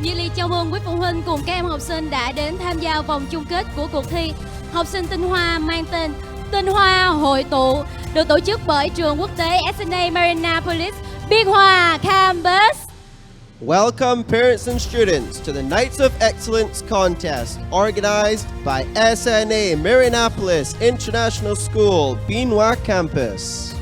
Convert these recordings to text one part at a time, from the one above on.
Nhiệt liệt chào mừng quý phụ huynh cùng các em học sinh đã đến tham gia vòng chung kết của cuộc thi học sinh tinh hoa mang tên Tinh Hoa Hội Tụ, được tổ chức bởi trường quốc tế SNA Marinapolis, Biên Hòa Campus. Welcome, parents and students, to the Nights of Excellence contest organized by SNA Marinapolis International School, Biên Hòa Campus.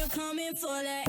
we're coming for that.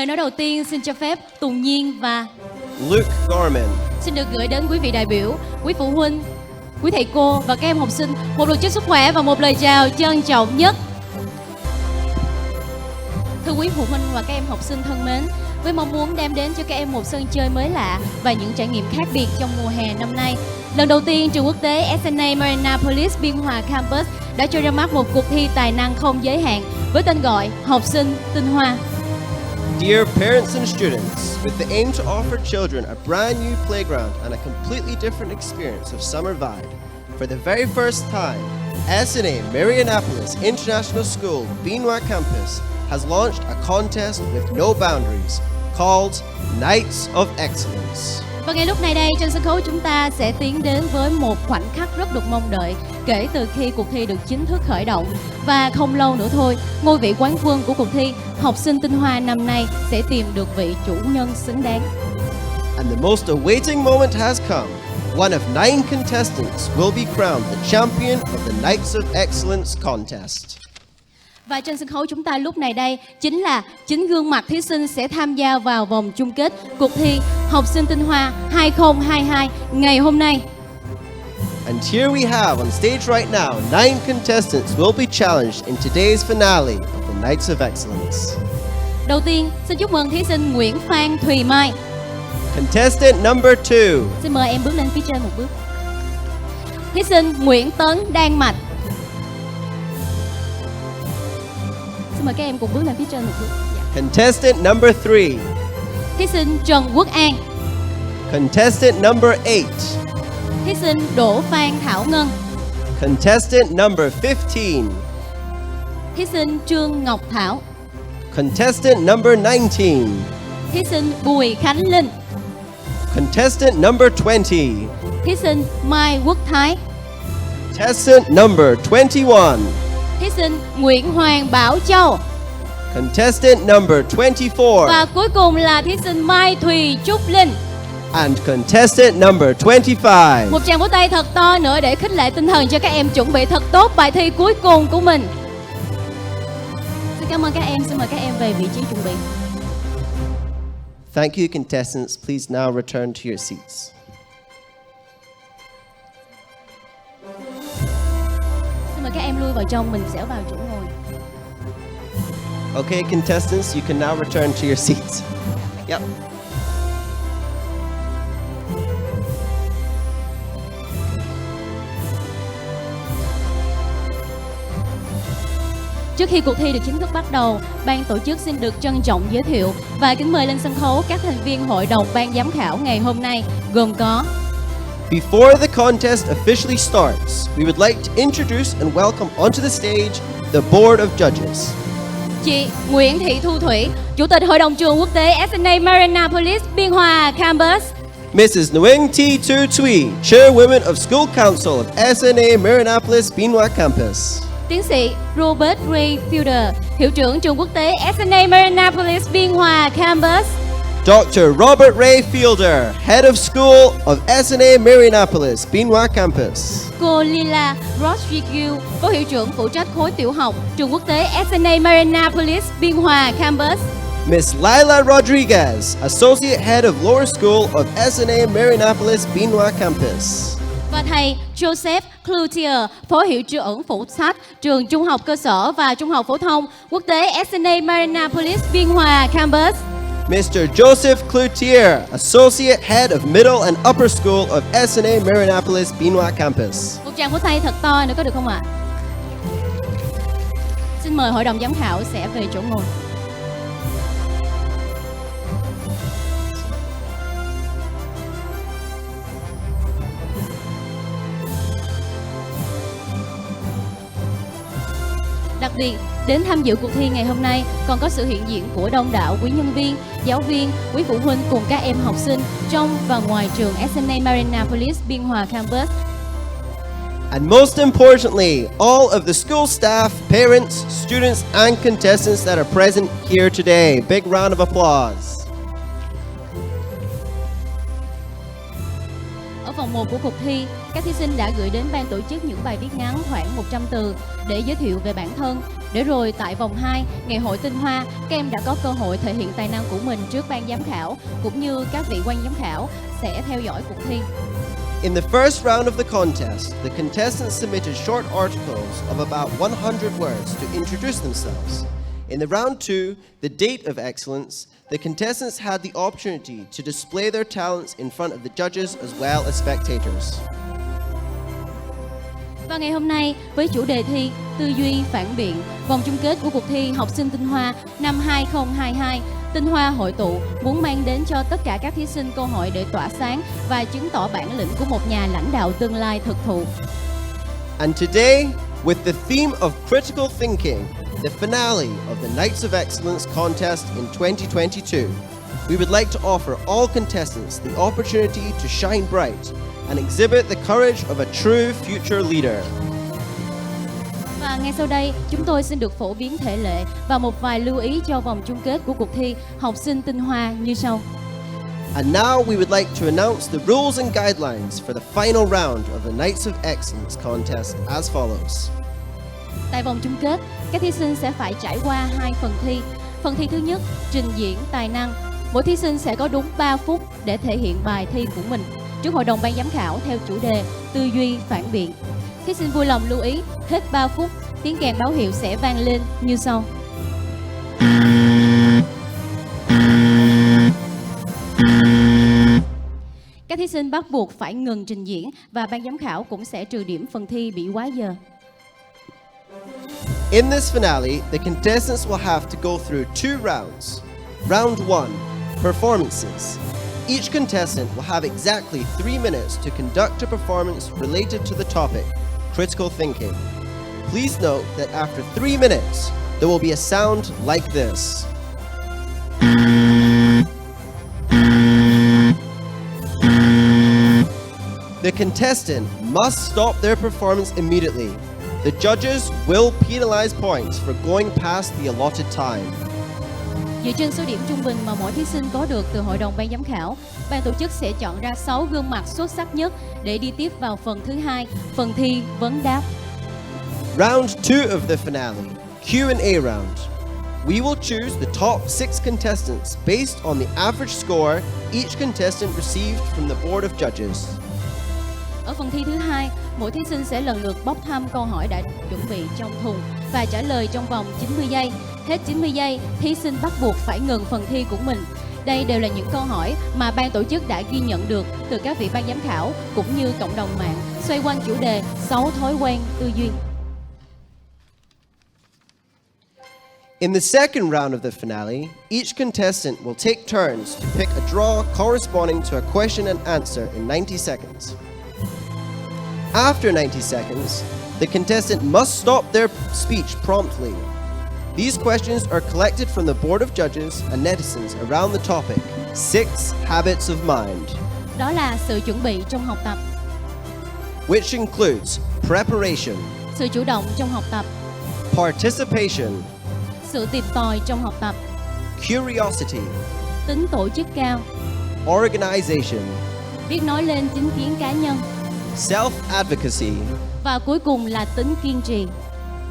Lời nói đầu tiên xin cho phép Tùng Nhiên và Luke Gorman. xin được gửi đến quý vị đại biểu, quý phụ huynh, quý thầy cô và các em học sinh một lời chúc sức khỏe và một lời chào trân trọng nhất. Thưa quý phụ huynh và các em học sinh thân mến, với mong muốn đem đến cho các em một sân chơi mới lạ và những trải nghiệm khác biệt trong mùa hè năm nay, lần đầu tiên trường quốc tế SNA Marinapolis Biên Hòa Campus đã cho ra mắt một cuộc thi tài năng không giới hạn với tên gọi Học sinh Tinh Hoa. Dear parents and students, with the aim to offer children a brand new playground and a completely different experience of summer vibe, for the very first time, SNA Marinapolis International School, Binwa Campus, has launched a contest with no boundaries called Nights of Excellence. Và ngay lúc này đây, trên sân khấu chúng ta sẽ tiến đến với một khoảnh khắc rất được mong đợi kể từ khi cuộc thi được chính thức khởi động. Và không lâu nữa thôi, ngôi vị quán quân của cuộc thi Học sinh Tinh Hoa năm nay sẽ tìm được vị chủ nhân xứng đáng. And the most awaiting moment has come. One of 9 contestants will be crowned the champion of the Nights of Excellence contest. Và trên sân khấu chúng ta lúc này đây chính là 9 gương mặt thí sinh sẽ tham gia vào vòng chung kết cuộc thi Học sinh Tinh Hoa 2022 ngày hôm nay. And here we have on stage right now 9 contestants will be challenged in today's finale of the Nights of Excellence. Đầu tiên, xin chúc mừng thí sinh Nguyễn Phan Thùy Mai. Contestant number 2. Xin mời em bước lên phía trên một bước. Thí sinh Nguyễn Tấn Đan Mạch. Xin mời các em cùng bước lên phía trên một bước. Contestant number 3. Thí sinh Trần Quốc An. Contestant number 8. Thí sinh Đỗ Phan Thảo Ngân. Contestant number 15. Thí sinh Trương Ngọc Thảo. Contestant number 19. Thí sinh Bùi Khánh Linh. Contestant number 20. Thí sinh Mai Quốc Thái. Contestant number 21. Thí thí sinh Nguyễn Hoàng Bảo Châu. Contestant number 24. Và cuối cùng là thí sinh Mai Thùy Trúc Linh. And contestant number 25. Một tràng vỗ tay thật to nữa để khích lệ tinh thần cho các em chuẩn bị thật tốt bài thi cuối cùng của mình. Xin cảm ơn các em, xin mời các em về vị trí chuẩn bị. Thank you, contestants. Please now return to your seats. Xin mời các em lui vào trong, mình sẽ vào chỗ ngồi. Okay, contestants, you can now return to your seats. Yep. Trước khi cuộc thi được chính thức bắt đầu, ban tổ chức xin được trân trọng giới thiệu và kính mời lên sân khấu các thành viên hội đồng ban giám khảo ngày hôm nay, gồm có Before the contest officially starts, we would like to introduce and welcome onto the stage the Board of Judges. chị Nguyễn Thị Thu Thủy, Chủ tịch Hội đồng trường quốc tế SNA Marinapolis Biên Hòa Campus. Mrs. Nguyen T. Tu Tui, Chairwoman of School Council of SNA Marinapolis Biên Hòa Campus. Tiến sĩ Robert Ray Fielder, Hiệu trưởng trường quốc tế SNA Marinapolis Biên Hòa Campus. Dr. Robert Ray Fielder, Head of School of SNA Marinapolis Biên Hòa Campus. Cô Lila Rodriguez, Phó Hiệu trưởng phụ trách khối tiểu học trường quốc tế SNA Marinapolis Biên Hòa Campus. Miss Lila Rodriguez, Associate Head of Lower School of SNA Marinapolis Biên Hòa Campus. Và thầy Joseph Cloutier, Phó Hiệu trưởng phụ trách trường trung học cơ sở và trung học phổ thông quốc tế SNA Marinapolis Biên Hòa Campus. Mr. Joseph Cloutier, Associate Head of Middle and Upper School of SNA Marinapolis Biên Hòa Campus. Một tràng vỗ tay thật to nữa có được không ạ? Xin mời hội đồng giám khảo sẽ về chỗ ngồi. Đặc biệt, đến tham dự cuộc thi ngày hôm nay còn có sự hiện diện của đông đảo quý nhân viên, giáo viên, quý phụ huynh cùng các em học sinh trong và ngoài trường SNA Marinapolis Biên Hòa Campus. And most importantly, all of the school staff, parents, students, and contestants that are present here today. Big round of applause. Ở vòng 1 của cuộc thi, các thí sinh đã gửi đến ban tổ chức những bài viết ngắn khoảng 100 từ để giới thiệu về bản thân. Để rồi tại vòng 2, ngày hội tinh hoa, các em đã có cơ hội thể hiện tài năng của mình trước ban giám khảo, cũng như các vị quan giám khảo sẽ theo dõi cuộc thi. In the first round of the contest, the contestants submitted short articles of about 100 words to introduce themselves. In the round 2, the date of excellence, the contestants had the opportunity to display their talents in front of the judges as well as spectators. Và ngày hôm nay, với chủ đề thi Tư duy phản biện, vòng chung kết của cuộc thi Học sinh Tinh Hoa năm 2022, Tinh Hoa hội tụ muốn mang đến cho tất cả các thí sinh cơ hội để tỏa sáng và chứng tỏ bản lĩnh của một nhà lãnh đạo tương lai thực thụ. And today, with the theme of critical thinking, the finale of the Knights of Excellence contest in 2022, we would like to offer all contestants the opportunity to shine bright and exhibit the courage of a true future leader. Và ngay sau đây, chúng tôi xin được phổ biến thể lệ và một vài lưu ý cho vòng chung kết của cuộc thi Học sinh Tinh Hoa như sau. And now we would like to announce the rules and guidelines for the final round of the Knights of Excellence contest as follows. Tại vòng chung kết, các thí sinh sẽ phải trải qua 2 phần thi. Phần thi thứ nhất, trình diễn tài năng. Mỗi thí sinh sẽ có đúng 3 phút để thể hiện bài thi của mình trước hội đồng ban giám khảo theo chủ đề Tư duy phản biện. Thí sinh vui lòng lưu ý, hết 3 phút, tiếng kèn báo hiệu sẽ vang lên như sau. Các thí sinh bắt buộc phải ngừng trình diễn và ban giám khảo cũng sẽ trừ điểm phần thi bị quá giờ. In this finale, the contestants will have to go through 2 rounds. Round 1, performances. Each contestant will have exactly 3 minutes to conduct a performance related to the topic, critical thinking. Please note that after 3 minutes, there will be a sound like this. The contestant must stop their performance immediately. The judges will penalize points for going past the allotted time. Dựa trên số điểm trung bình mà mỗi thí sinh có được từ hội đồng ban giám khảo, ban tổ chức sẽ chọn ra 6 gương mặt xuất sắc nhất để đi tiếp vào phần thứ 2, phần thi vấn đáp. Round 2 of the finale, Q&A round. We will choose the top 6 contestants based on the average score each contestant received from the board of judges. Ở phần thi thứ 2, mỗi thí sinh sẽ lần lượt bốc thăm câu hỏi đã chuẩn bị trong thùng và trả lời trong vòng 90 giây. Hết 90 giây, thí sinh bắt buộc phải ngừng phần thi của mình. Đây đều là những câu hỏi mà ban tổ chức đã ghi nhận được từ các vị ban giám khảo cũng như cộng đồng mạng xoay quanh chủ đề 6 thói quen tư duy. In the second round of the finale, each contestant will take turns to pick a draw corresponding to a question and answer in 90 seconds. After 90 seconds, the contestant must stop their speech promptly. These questions are collected from the board of judges and netizens around the topic, 6 habits of mind, Đó là sự chuẩn bị trong học tập, which includes preparation, sự chủ động trong học tập, participation, sự tìm tòi trong học tập, curiosity, tính tổ chức cao, organization, biết nói lên chính kiến cá nhân self-advocacy, và cuối cùng là tính kiên trì.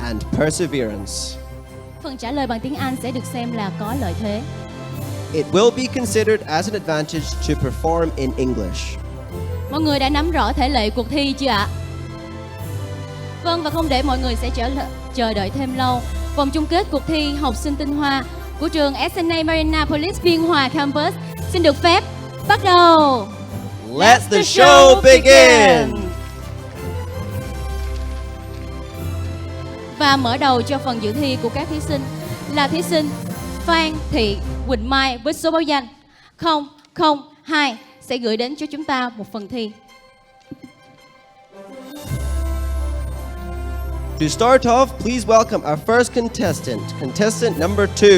and perseverance. Phần trả lời bằng tiếng Anh sẽ được xem là có lợi thế. It will be considered as an advantage to perform in English. Mọi người đã nắm rõ thể lệ cuộc thi chưa ạ? Vâng, và không để mọi người sẽ chờ đợi thêm lâu, vòng chung kết cuộc thi học sinh tinh hoa của trường SNA Marinapolis Biên Hòa Campus xin được phép bắt đầu. Let the show begin! Và mở đầu cho phần dự thi của các thí sinh là thí sinh Phan Thị Quỳnh Mai với số báo danh 002 sẽ gửi đến cho chúng ta một phần thi. To start off, please welcome our first contestant number 2.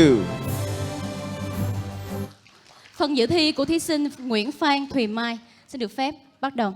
Phần dự thi của thí sinh Nguyễn Phan Thùy Mai xin được phép bắt đầu.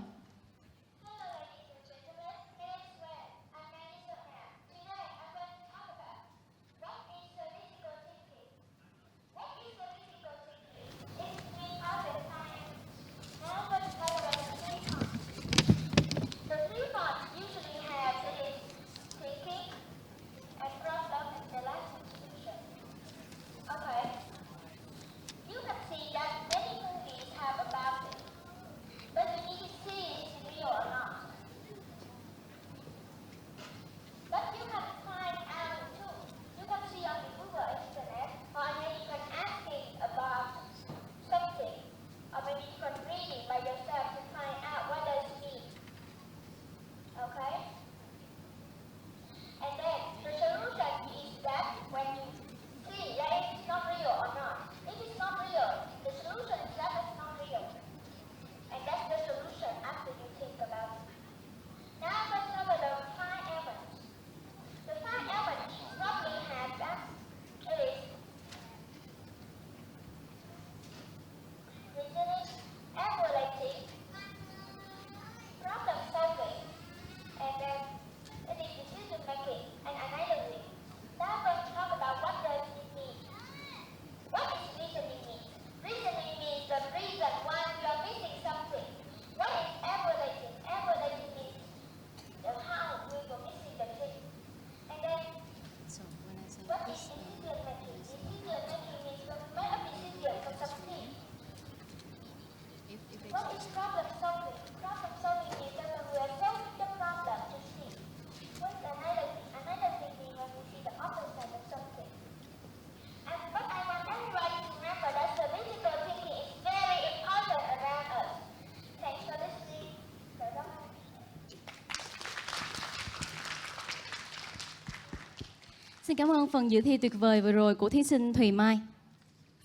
Xin cảm ơn phần dự thi tuyệt vời vừa rồi của thí sinh Thùy Mai.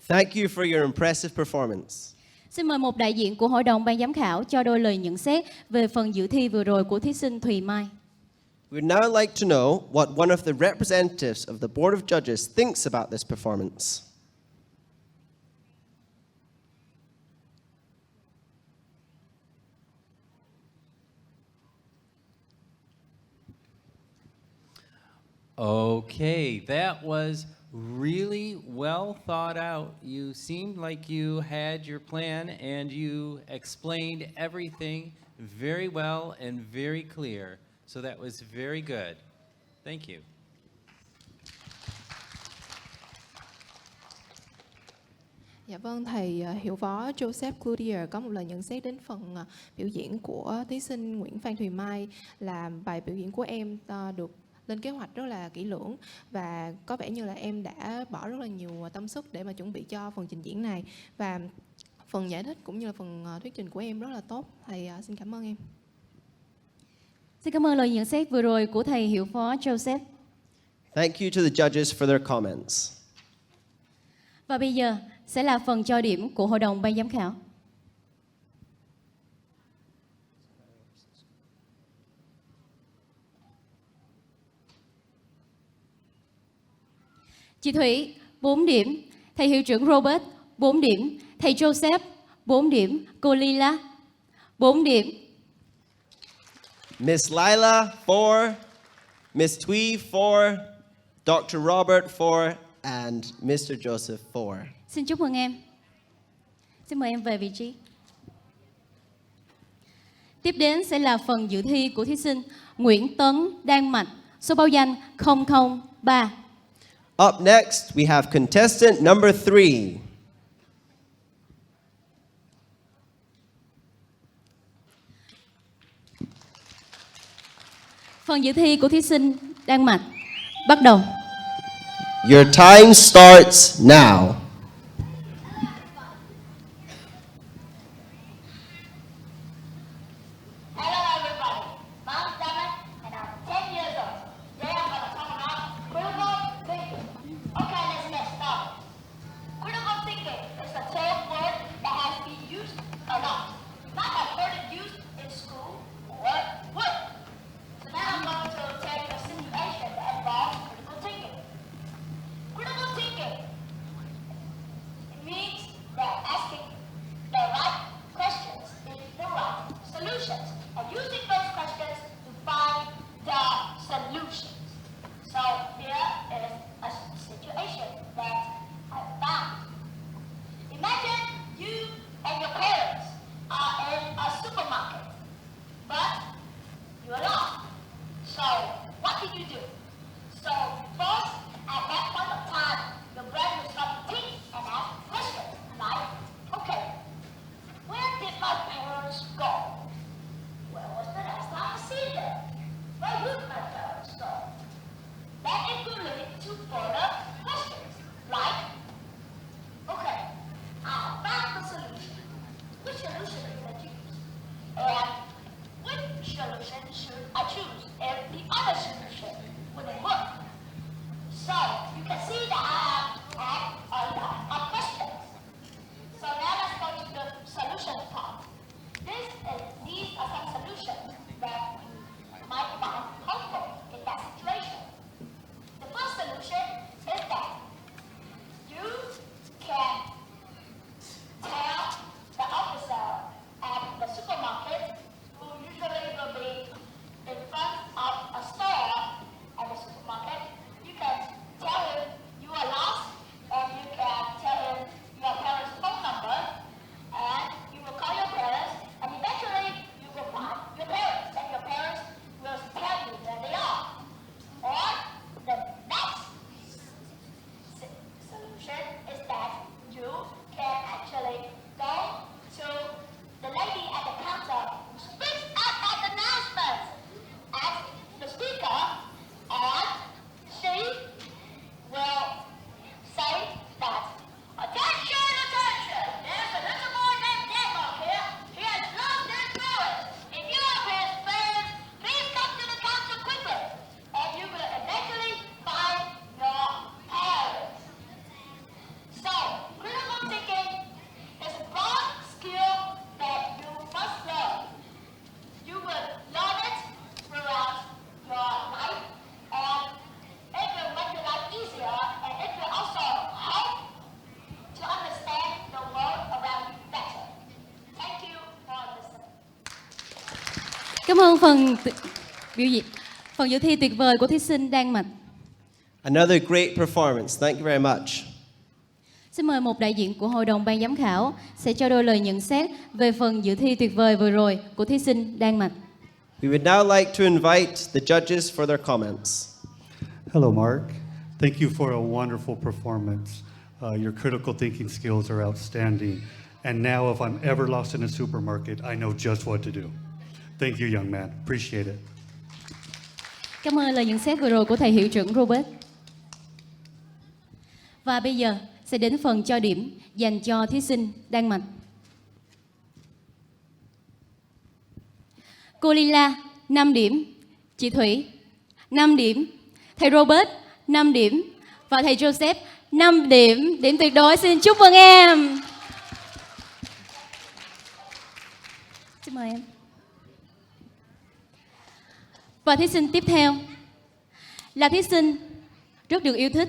Thank you for your impressive performance. Xin mời một đại diện của Hội đồng ban giám khảo cho đôi lời nhận xét về phần dự thi vừa rồi của thí sinh Thùy Mai. We'd now like to know what one of the representatives of the Board of Judges thinks about this performance. Okay, that was really well thought out. You seemed like you had your plan and you explained everything very well and very clear. So that was very good. Thank you. Dạ vâng, thầy hiệu phó Joseph Cloutier có một lời nhận xét đến phần biểu diễn của thí sinh Nguyễn Phan Thùy Mai là bài biểu diễn của em được lên kế hoạch rất là kỹ lưỡng và có vẻ như là em đã bỏ rất là nhiều tâm sức để mà chuẩn bị cho phần trình diễn này và phần giải thích cũng như là phần thuyết trình của em rất là tốt. Thầy xin cảm ơn em. Xin cảm ơn lời nhận xét vừa rồi của thầy hiệu phó Joseph. Thank you to the judges for their comments. Và bây giờ sẽ là phần cho điểm của Hội đồng ban giám khảo. Chị Thủy 4 điểm, thầy hiệu trưởng Robert 4 điểm, thầy Joseph 4 điểm, cô Lila 4 điểm. Miss Lila, 4. Miss Thuy, 4. Dr. Robert, 4. And Mr. Joseph, 4. Xin chúc mừng em. Xin mời em về vị trí. Tiếp đến sẽ là phần dự thi của thí sinh Nguyễn Tấn, Đan Mạch, số báo danh 003. Up next, we have contestant number 3. Phần dự thi của thí sinh Đan Mạch bắt đầu. Your time starts now. Hello everybody, I'm Simon and I'm 10 years old. Today I'm going to talk about critical thinking. Okay, let's get started. Critical thinking is a term word that has been used a lot. Not have heard it used in school or work. So now I'm going to tell you a situation that involves critical thinking. Critical thinking, it means that asking the right questions is the right solutions and using those questions to find the solutions. So here is a situation that I found. Imagine you and your parents are in a supermarket, but you're lost. So what did you do? So first, at that point of time, your brain will start to think and ask questions like, okay, where did my parents go? When was the last time I see them? Where would my parents go? Then it could lead to further questions like, okay, I found the solution. Which solution should I choose? And which solution should I choose if the other solution wouldn't work? So you can see that I have had a lot of questions. So now let's go to the solution part. These are some solutions that you might find helpful in that situation. The first solution is that you can tell the officer at the supermarket, who usually will be in front of a store at the supermarket, you can tell him you are lost, and you can tell him your parents' phone number, and you will call your parents, and eventually you will find your parents, and your parents will tell you where they are. Or the next solution is that you can actually go to the lady at the counter who speaks out at the announcements as the speaker, and she will say that, attention, attention, there's a little boy named Denmark here. He has lost his voice. If you are his friends, please come to the counter quickly, and you will eventually find your parents. So, critical thinking is a broad skill that you must learn. You will learn it throughout your life, and it will make your life easier, and it will also help to understand the world around you better. Thank you for listening. Cảm ơn phần dự thi tuyệt vời của thí sinh Đan Mạch. Another great performance. Thank you very much. Xin mời một đại diện của Hội đồng ban giám khảo sẽ cho đôi lời nhận xét về phần dự thi tuyệt vời vừa rồi của thí sinh Đan Mạch. We would now like to invite the judges for their comments. Hello, Mark. Thank you for a wonderful performance. Your critical thinking skills are outstanding. And now if I'm ever lost in a supermarket, I know just what to do. Thank you, young man. Appreciate it. Cảm ơn lời nhận xét vừa rồi của thầy hiệu trưởng Robert. Và bây giờ sẽ đến phần cho điểm dành cho thí sinh Đan Mạch. Cô Lila 5 điểm, chị Thủy 5 điểm, thầy Robert 5 điểm và thầy Joseph 5 điểm. Điểm tuyệt đối, xin chúc mừng em. Xin mời em. Và thí sinh tiếp theo là thí sinh rất được yêu thích,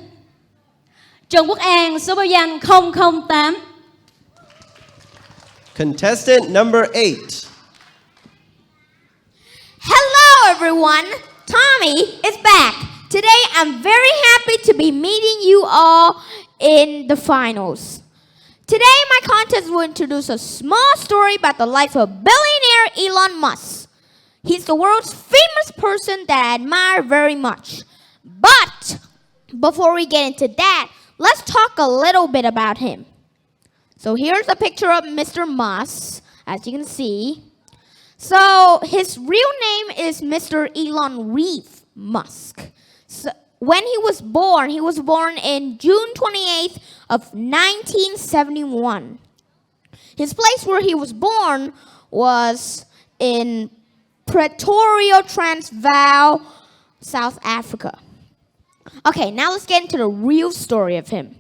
Trần Quốc An, số báo danh 008. Contestant number 8. Hello everyone, Tommy is back. Today I'm very happy to be meeting you all in the finals. Today my contest will introduce a small story about the life of billionaire Elon Musk. He's the world's famous person that I admire very much. But before we get into that, let's talk a little bit about him. So here's a picture of Mr. Musk, as you can see. So his real name is Mr. Elon Reeve Musk. So when he was born in June 28th of 1971. His place where he was born was in Pretoria, Transvaal, South Africa. Okay, now let's get into the real story of him.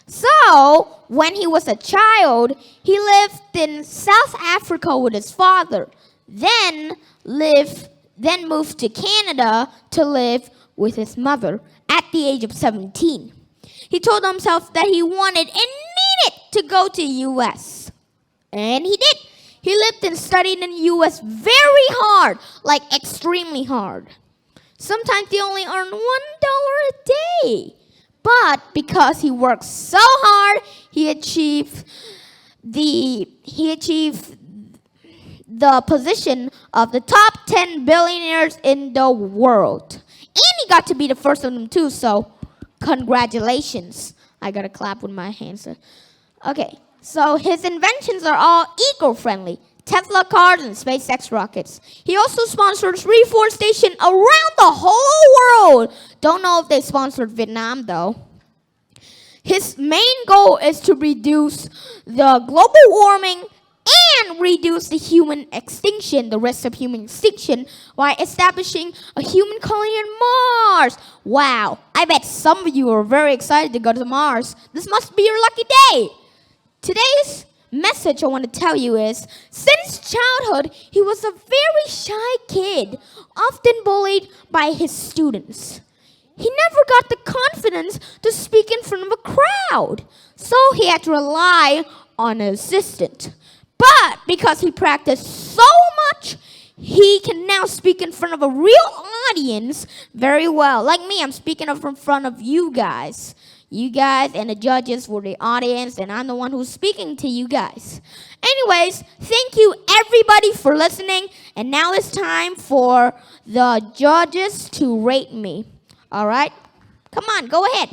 So, when he was a child, he lived in South Africa with his father, then moved to Canada to live with his mother at the age of 17. He told himself that he wanted and needed to go to US. And he did. He lived and studied in the US very hard, like extremely hard. Sometimes he only earned $1 a day. But because he worked so hard, he achieved the position of the top 10 billionaires in the world. And he got to be the first of them too, so congratulations. I gotta clap with my hands. Okay, so his inventions are all eco-friendly. Tesla cars and SpaceX rockets. He also sponsors reforestation around the whole world. Don't know if they sponsored Vietnam though. His main goal is to reduce the global warming and reduce the risk of human extinction, by establishing a human colony on Mars. Wow, I bet some of you are very excited to go to Mars. This must be your lucky day. Today's message I want to tell you is, since childhood, he was a very shy kid, often bullied by his students. He never got the confidence to speak in front of a crowd, so he had to rely on an assistant. But because he practiced so much, he can now speak in front of a real audience very well. Like me, I'm speaking up in front of you guys. You guys and the judges were the audience, and I'm the one who's speaking to you guys. Anyways, thank you everybody for listening, and now it's time for the judges to rate me. Alright? Come on, go ahead.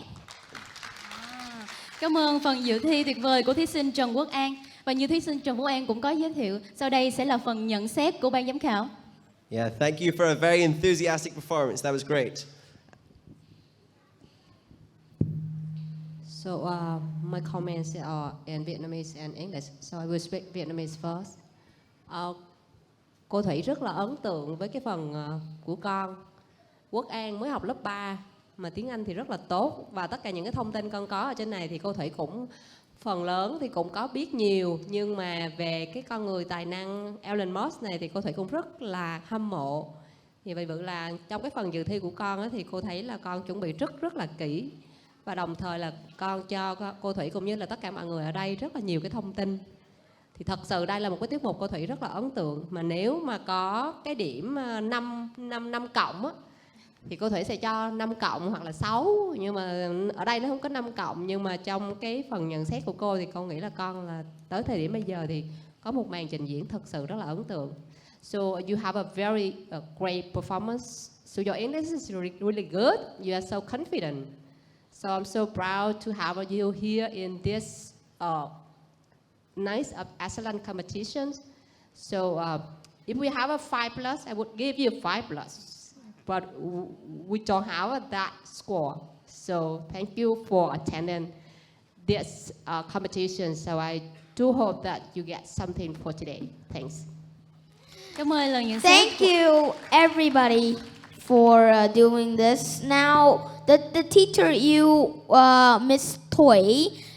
Cảm ơn phần dự thi tuyệt vời của thí sinh Trần Quốc An. Và như thí sinh Trần Quốc An cũng có giới thiệu, sau đây sẽ là phần nhận xét của ban giám khảo. Yeah, thank you for a very enthusiastic performance. That was great. So my comments are in Vietnamese and English. So I will speak Vietnamese first. Cô Thủy rất là ấn tượng với cái phần của con. Quốc An mới học lớp 3 mà tiếng Anh thì rất là tốt, và tất cả những cái thông tin con có ở trên này thì cô Thủy cũng phần lớn thì cũng có biết nhiều, nhưng mà về cái con người tài năng Elon Musk này thì cô Thủy cũng rất là hâm mộ. Vì vậy là trong cái phần dự thi của con á, thì cô thấy là con chuẩn bị rất là kỹ, và đồng thời là con cho cô Thủy cũng như là tất cả mọi người ở đây rất là nhiều cái thông tin. Thì thật sự đây là một cái tiết mục cô Thủy rất là ấn tượng, mà nếu mà có cái điểm 5 cộng á, thì cô Thủy sẽ cho 5 cộng hoặc là 6, nhưng mà ở đây nó không có 5 cộng, nhưng mà trong cái phần nhận xét của cô thì con nghĩ là con là tới thời điểm bây giờ thì có một màn trình diễn thật sự rất là ấn tượng. So you have a very great performance. So your English is really good. You are so confident. So I'm so proud to have you here in this nice excellent competitions. So if we have a 5+, I would give you 5+. But we don't have that score. So thank you for attending this competition. So I do hope that you get something for today. Thanks. Cảm ơn lời nhận xét. Thank you, everybody, for doing this. Now, the teacher, you, Miss Toy.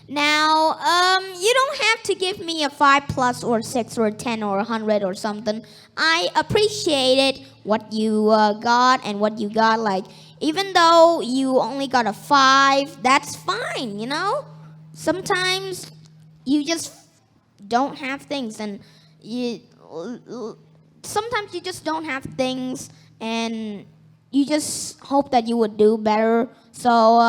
Now, you don't have to give me a 5+ or 6 or 10 or 100 or something. I appreciated what you got and what you got. Like, even though you only got a 5, that's fine, you know? Sometimes you just don't have things, and sometimes you just don't have things, and you just hope that you would do better. So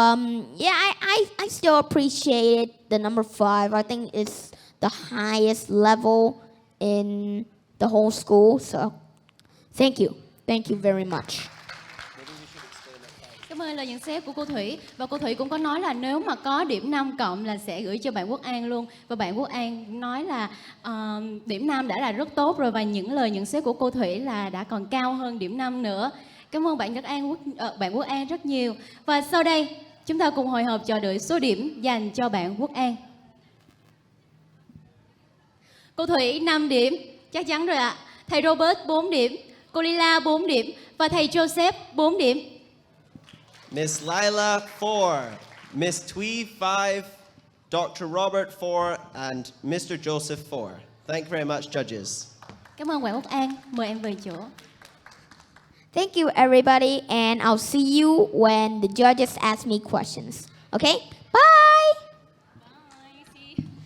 yeah, I still appreciate the number 5. I think it's the highest level in the whole school. So thank you very much. Cảm ơn lời nhận xét của cô Thủy. Và cô Thủy cũng có nói là nếu mà có điểm 5 cộng là sẽ gửi cho bạn Quốc An luôn. Và bạn Quốc An nói là điểm 5 đã là rất tốt rồi, và những lời nhận xét của cô Thủy là đã còn cao hơn điểm 5 nữa. Cảm ơn bạn Quốc An rất nhiều. Và sau đây chúng ta cùng hồi hộp chờ đợi số điểm dành cho bạn Quốc An. Cô Thủy 5 điểm, chắc chắn rồi ạ. Thầy Robert 4 điểm, cô Lila 4 điểm và thầy Joseph 4 điểm. Miss Lila 4, Miss Twee 5, Dr. Robert 4, and Mr. Joseph 4. Thank you very much, judges. Cảm ơn bạn Quốc An, mời em về chỗ. Thank you, everybody, and I'll see you when the judges ask me questions. Okay? Bye!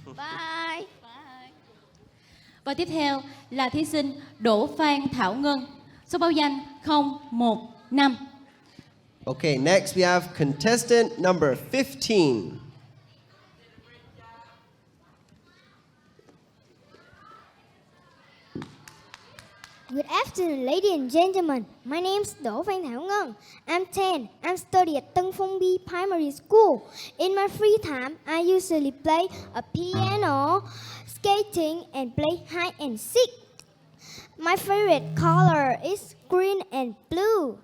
Bye! Và tiếp theo là thí sinh Đỗ Phan Thảo Ngân, số báo danh 015. Okay, next we have contestant number 15. Good afternoon, ladies and gentlemen. My name is Đỗ Phan Thảo Ngân. I'm 10. I'm studying at Tân Phong B Primary School. In my free time, I usually play a piano, skating, and play hide and seek. My favorite color is green and blue.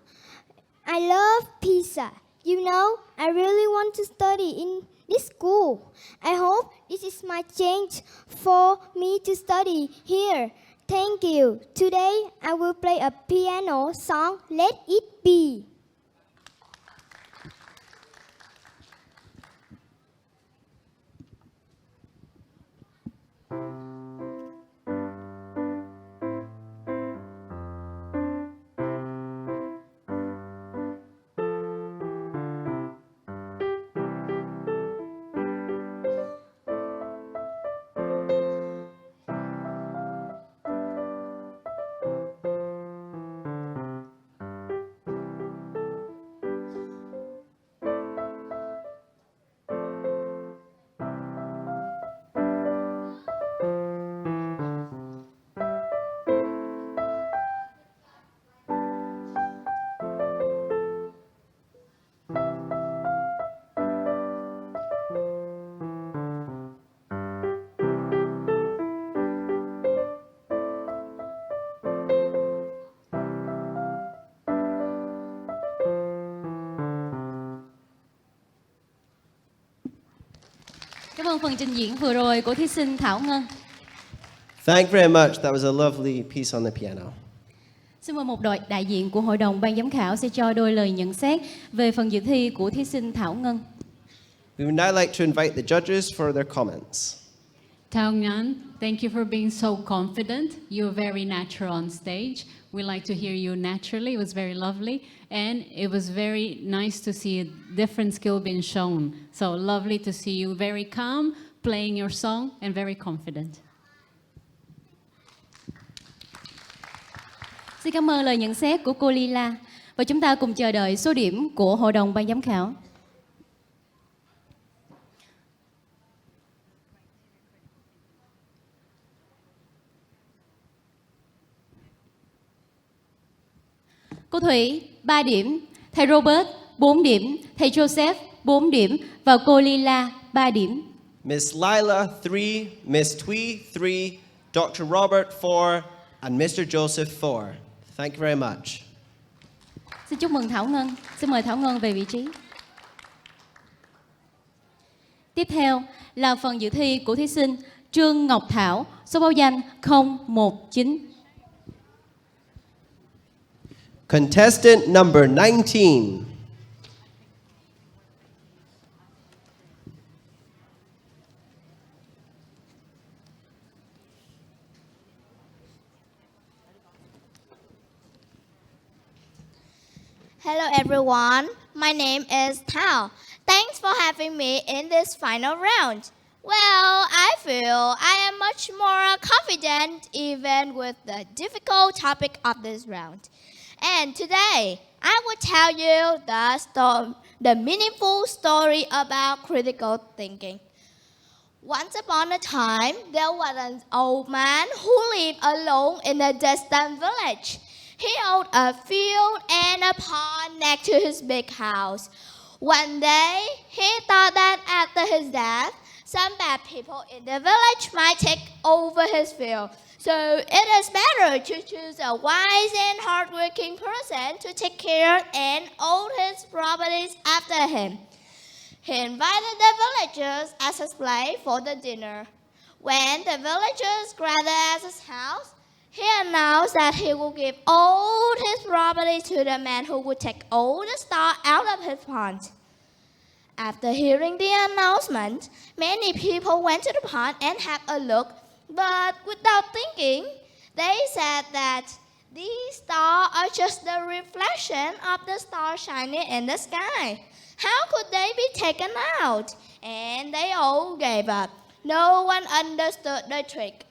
I love pizza. You know, I really want to study in this school. I hope this is my chance for me to study here. Thank you. Today, I will play a piano song, Let It Be. Cảm ơn phần trình diễn vừa rồi của thí sinh Thảo Ngân. Thank you very much. That was a lovely piece on the piano. Xin mời một đội đại diện của Hội đồng Ban giám khảo sẽ cho đôi lời nhận xét về phần dự thi của thí sinh Thảo Ngân. We would now like to invite the judges for their comments. Thảo Ngân, thank you for being so confident. You're very natural on stage. We like to hear you naturally. It was very lovely. And it was very nice to see a different skill being shown. So lovely to see you very calm, playing your song, and very confident. Xin cảm ơn lời nhận xét của cô Lila. Và chúng ta cùng chờ đợi số điểm của Hội đồng ban giám khảo. Cô Thủy 3 điểm, thầy Robert 4 điểm, thầy Joseph 4 điểm và cô Lila 3 điểm. Miss Lila 3, Miss Twee 3, Dr. Robert 4, and Mr. Joseph 4. Thank you very much. Xin chúc mừng Thảo Ngân. Xin mời Thảo Ngân về vị trí. Tiếp theo là phần dự thi của thí sinh Trương Ngọc Thảo, số báo danh 019. Contestant number 19. Hello everyone, my name is Thao. Thanks for having me in this final round. Well, I feel I am much more confident even with the difficult topic of this round. And today, I will tell you the meaningful story about critical thinking. Once upon a time, there was an old man who lived alone in a distant village. He owned a field and a pond next to his big house. One day, he thought that after his death, some bad people in the village might take over his field. So it is better to choose a wise and hardworking person to take care and own his properties after him. He invited the villagers as his slave for the dinner. When the villagers gathered at his house, he announced that he would give all his property to the man who would take all the stars out of his pond. After hearing the announcement, many people went to the pond and had a look, but without thinking, they said that these stars are just the reflection of the stars shining in the sky. How could they be taken out? And they all gave up. No one understood the trick.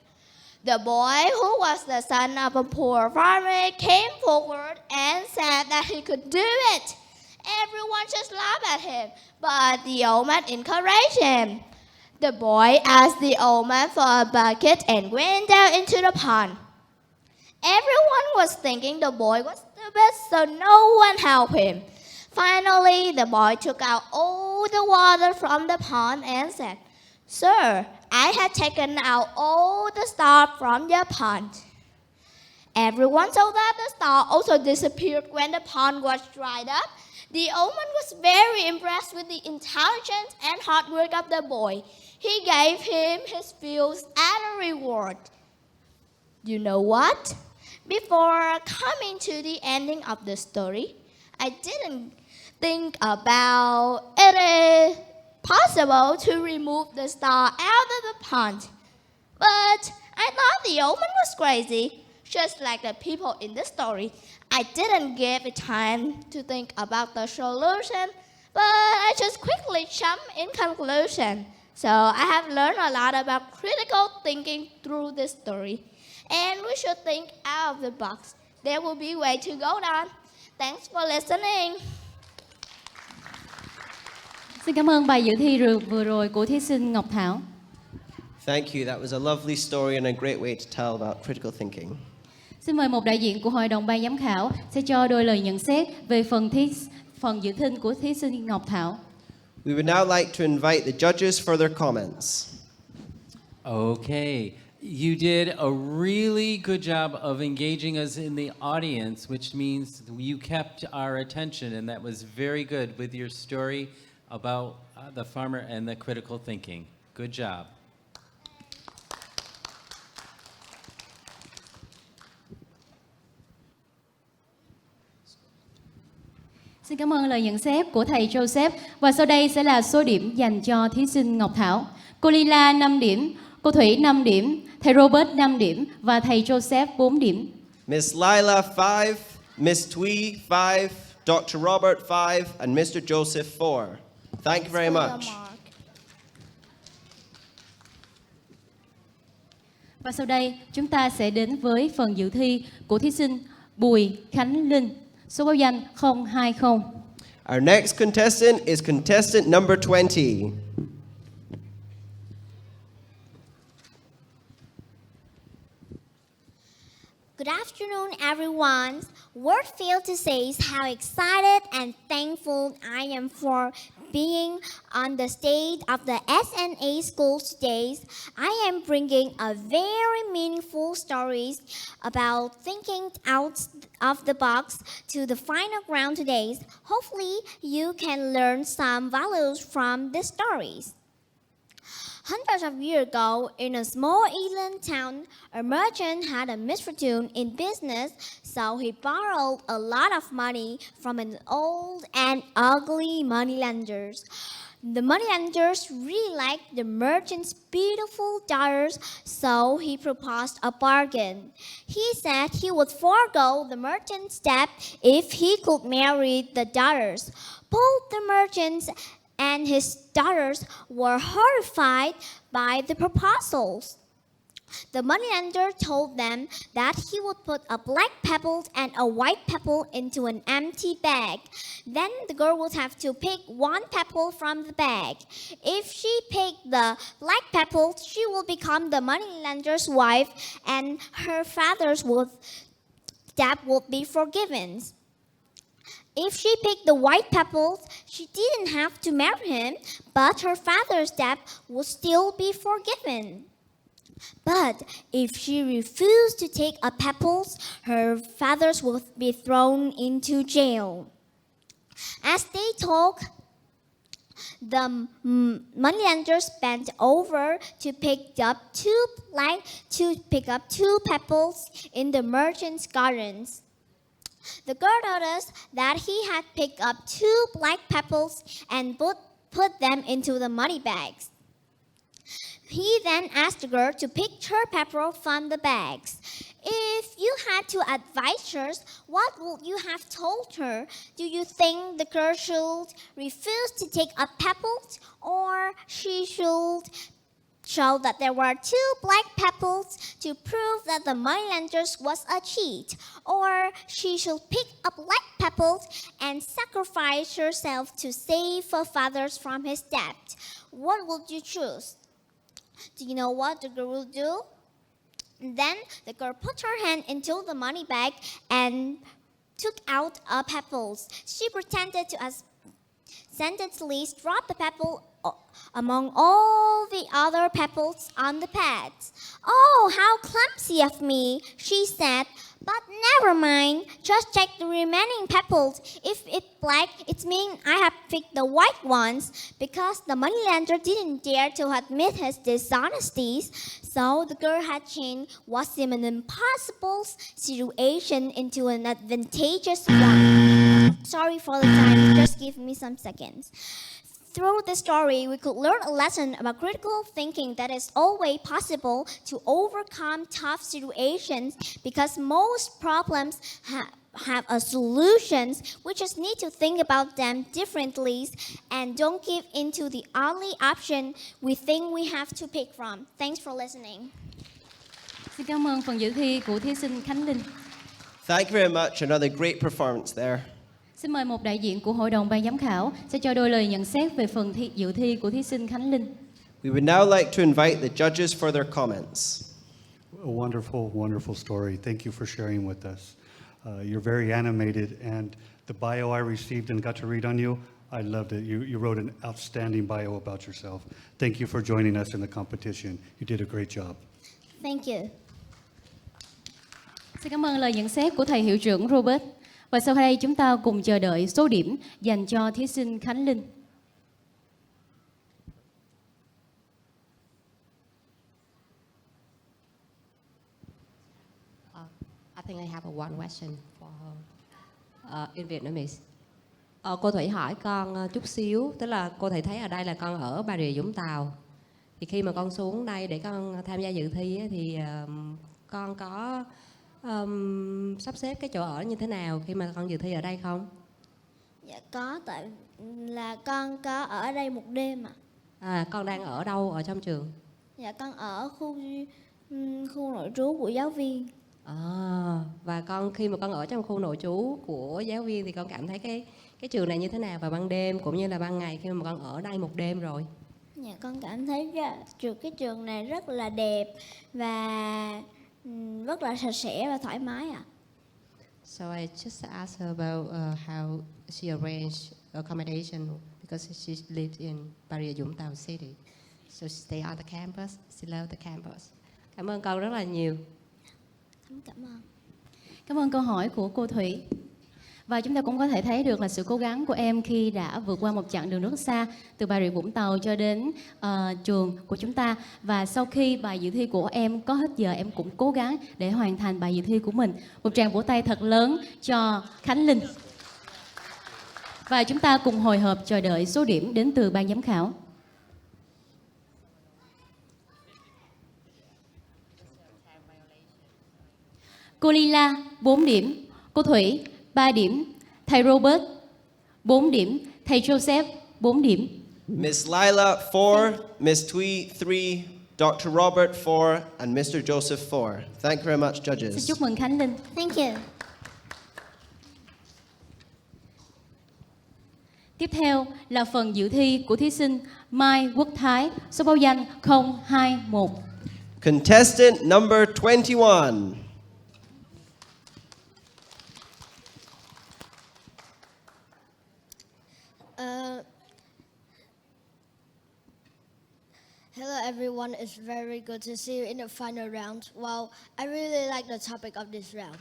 The boy, who was the son of a poor farmer, came forward and said that he could do it. Everyone just laughed at him, but the old man encouraged him. The boy asked the old man for a bucket and went down into the pond. Everyone was thinking the boy was stupid, so no one helped him. Finally, the boy took out all the water from the pond and said, "Sir, I have taken out all the stars from your pond." Everyone saw that the star also disappeared when the pond was dried up. The old man was very impressed with the intelligence and hard work of the boy. He gave him his fields as a reward. You know what? Before coming to the ending of the story, I didn't think about it is possible to remove the star out of the pond. But I thought the old man was crazy, just like the people in the story. I didn't give it time to think about the solution, but I just quickly jumped in conclusion. So I have learned a lot about critical thinking through this story. And we should think out of the box. There will be way to go down. Thanks for listening. Xin cảm ơn bài dự thi vừa rồi của thí sinh Ngọc Thảo. Thank you. That was a lovely story and a great way to tell about critical thinking. Xin mời một đại diện của Hội đồng ban giám khảo sẽ cho đôi lời nhận xét về phần dự thi của thí sinh Ngọc Thảo. We would now like to invite the judges for their comments. Okay, you did a really good job of engaging us in the audience, which means you kept our attention, and that was very good with your story about the farmer and the critical thinking. Good job. Xin cảm ơn lời nhận xét của thầy Joseph. Và sau đây sẽ là số điểm dành cho thí sinh Ngọc Thảo. Cô Lila 5 điểm, cô Thủy 5 điểm, thầy Robert 5 điểm và thầy Joseph 4 điểm. Miss Lila 5, Miss Twee 5, Dr. Robert 5, and Mr. Joseph 4. Thank you very much. Và sau đây chúng ta sẽ đến với phần dự thi của thí sinh Bùi Khánh Linh. số báo danh 020. Our next contestant is contestant number 20. Good afternoon, everyone. Word failed to say how excited and thankful I am for being on the stage of the SNA school today. I am bringing a very meaningful stories about thinking out of the box to the final round today. Hopefully, you can learn some values from the stories. Hundreds of years ago, in a small inland town, a merchant had a misfortune in business, so he borrowed a lot of money from an old and ugly moneylenders. The moneylenders really liked the merchant's beautiful daughters, so he proposed a bargain. He said he would forego the merchant's debt if he could marry the daughters. Both the merchants and his daughters were horrified by the proposals. The moneylender told them that he would put a black pebble and a white pebble into an empty bag. Then the girl would have to pick one pebble from the bag. If she picked the black pebble, she will become the moneylender's wife and her father's debt would be forgiven. If she picked the white pebbles, she didn't have to marry him, but her father's debt would still be forgiven. But if she refused to take a pebbles, her fathers would be thrown into jail. As they talked, the moneylenders bent over to pick up two pebbles in the merchant's gardens. The girl noticed that he had picked up two black pebbles and put them into the money bags. He then asked the girl to pick her pebble from the bags. If you had to advise her, what would you have told her? Do you think the girl should refuse to take a pebble, or she should show that there were two black pebbles to prove that the moneylender was a cheat, or she should pick a black pebble and sacrifice herself to save her father from his debt? What would you choose? Do you know what the girl will do? Then the girl put her hand into the money bag and took out a pebble. She pretended to accidentally drop the pebble among all the other pebbles on the pads. "Oh, how clumsy of me," she said. "But never mind, just check the remaining pebbles. If it's black, it means I have picked the white ones." Because the moneylender didn't dare to admit his dishonesties, so the girl had changed what seemed an impossible situation into an advantageous one. Sorry for the time, just give me some seconds. Through this story, we could learn a lesson about critical thinking that is always possible to overcome tough situations, because most problems have a solution. We just need to think about them differently and don't give in to the only option we think we have to pick from. Thanks for listening. Xin cảm ơn phần dự thi của thí sinh Khánh Linh. Thank you very much. Another great performance there. Xin mời một đại diện của Hội đồng ban giám khảo sẽ cho đôi lời nhận xét về phần dự thi của thí sinh Khánh Linh. We would now like to invite the judges for their comments. A wonderful, wonderful story. Thank you for sharing with us. You're very animated, and the bio I received and got to read on you, I loved it. You wrote an outstanding bio about yourself. Thank you for joining us in the competition. You did a great job. Thank you. Xin cảm ơn lời nhận xét của thầy hiệu trưởng Robert. Và sau đây chúng ta cùng chờ đợi số điểm dành cho thí sinh Khánh Linh. I think I have one question for her in Vietnamese. Cô Thủy hỏi con chút xíu, tức là cô Thủy thấy ở đây là con ở Bà Rịa Vũng Tàu. Thì khi mà con xuống đây để con tham gia dự thi ấy, thì con có sắp xếp cái chỗ ở như thế nào khi mà con dự thi ở đây không? Dạ có, tại là con có ở đây một đêm ạ. Con đang ở đâu ở trong trường? Dạ con ở khu nội trú của giáo viên. Và con khi mà con ở trong khu nội trú của giáo viên thì con cảm thấy cái trường này như thế nào vào ban đêm cũng như là ban ngày khi mà con ở đây một đêm rồi? Dạ, con cảm thấy cái trường này rất là đẹp và rất là sạch sẽ và thoải mái ạ. So I just asked her about how she arranged accommodation because she lived in Bà Rịa Vũng Tàu City. So she stay on the campus. She loved the campus. Cảm ơn con rất là nhiều. Cảm ơn. Cảm ơn câu hỏi của cô Thủy. Và chúng ta cũng có thể thấy được là sự cố gắng của em khi đã vượt qua một chặng đường rất xa từ Bà Rịa Vũng Tàu cho đến trường của chúng ta. Và sau khi bài dự thi của em có hết giờ, em cũng cố gắng để hoàn thành bài dự thi của mình. Một tràng vỗ tay thật lớn cho Khánh Linh. Và chúng ta cùng hồi hộp chờ đợi số điểm đến từ ban giám khảo. Cô Lila 4 điểm, cô Thủy 3 điểm, thầy Robert 4 điểm, thầy Joseph 4 điểm. Miss Lila 4, Miss Thuy 3, Dr. Robert 4, and Mr. Joseph 4. Thank you very much, judges. Xin chúc mừng Khánh Linh. Thank you. Tiếp theo là phần dự thi của thí sinh Mai Quốc Thái, số báo danh 021. Contestant number 21. Hello everyone, it's very good to see you in the final round. Well, I really like the topic of this round.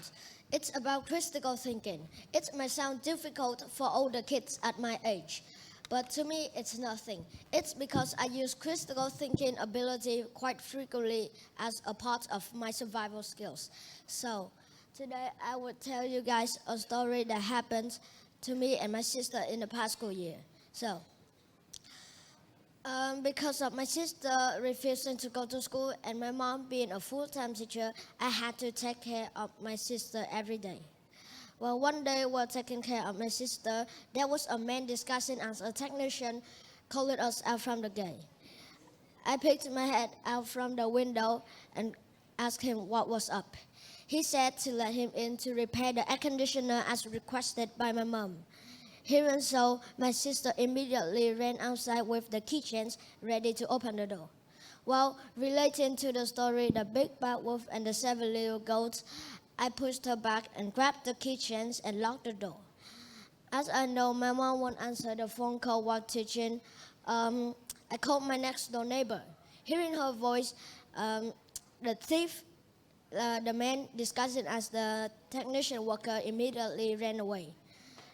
It's about critical thinking. It might sound difficult for older kids at my age, but to me it's nothing. It's because I use critical thinking ability quite frequently as a part of my survival skills. So, today I would tell you guys a story that happened to me and my sister in the past school year. So, because of my sister refusing to go to school and my mom being a full-time teacher, I had to take care of my sister every day. Well, one day while taking care of my sister, there was a man disguising as a technician calling us out from the gate. I picked my head out from the window and asked him what was up. He said to let him in to repair the air conditioner as requested by my mom. Hearing so, my sister immediately ran outside with the keychains ready to open the door. Well, relating to the story, the big bad wolf and the 7 little goats, I pushed her back and grabbed the keychains and locked the door. As I know my mom won't answer the phone call while teaching, I called my next door neighbor. Hearing her voice, the thief, the man disguising as the technician worker, immediately ran away.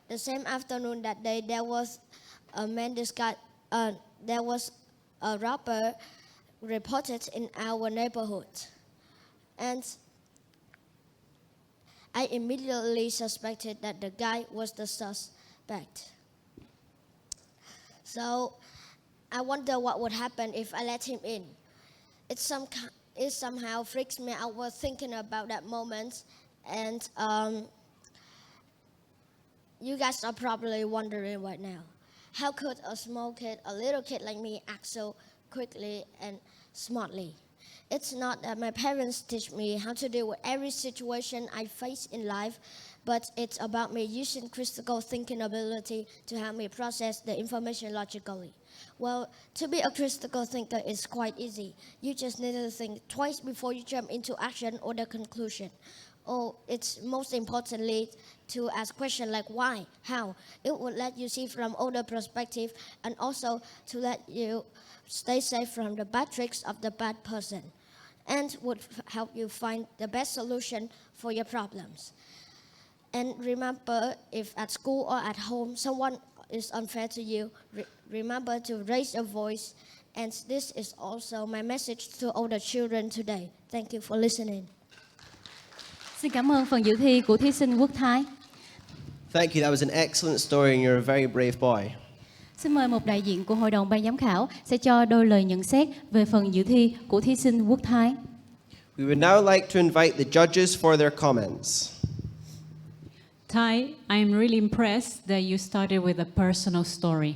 The same afternoon that day, there was a robber reported in our neighborhood, and I immediately suspected that the guy was the suspect. So I wonder what would happen if I let him in. It somehow freaks me out while thinking about that moment, and you guys are probably wondering right now, how could a small kid, a little kid like me, act so quickly and smartly? It's not that my parents teach me how to deal with every situation I face in life, but it's about me using critical thinking ability to help me process the information logically. Well, to be a critical thinker is quite easy. You just need to think twice before you jump into action or the conclusion. Oh, it's most importantly to ask questions like why, how. It would let you see from older perspective and also to let you stay safe from the bad tricks of the bad person, and would help you find the best solution for your problems. And remember, if at school or at home someone is unfair to you, remember to raise your voice. And this is also my message to older children today. Thank you for listening. Xin cảm ơn phần dự thi của thí sinh Quốc Thái. Thank you. That was an excellent story and you're a very brave boy. Xin mời một đại diện của Hội đồng ban giám khảo sẽ cho đôi lời nhận xét về phần dự thi của thí sinh Quốc Thái. We would now like to invite the judges for their comments. Ty, I'm really impressed that you started with a personal story.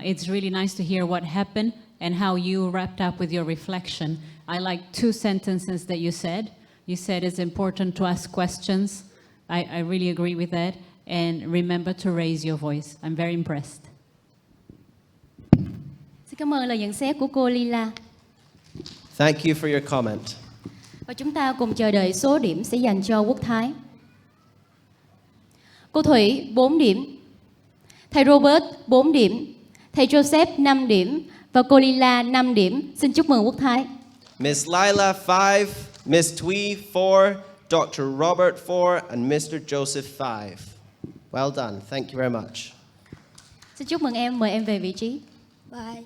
It's really nice to hear what happened and how you wrapped up with your reflection. I like 2 sentences that you said. You said it's important to ask questions. I really agree with that. And remember to raise your voice. I'm very impressed. Xin cảm ơn lời nhận xét của cô Lila. Thank you for your comment. Và chúng ta cùng chờ đợi số điểm sẽ dành cho Quốc Thái. Cô Thủy 4 điểm, thầy Robert 4 điểm, thầy Joseph 5 điểm và cô Lila 5 điểm. Xin chúc mừng Quốc Thái. Miss Lila 5, Miss Twee 4, Dr. Robert 4, and Mr. Joseph 5. Well done. Thank you very much. Xin chúc mừng em, mời em về vị trí. Bye.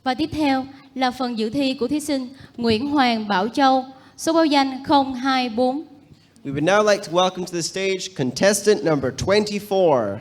Và tiếp theo là phần dự thi của thí sinh Nguyễn Hoàng Bảo Châu, số báo danh 024. We would now like to welcome to the stage contestant number 24.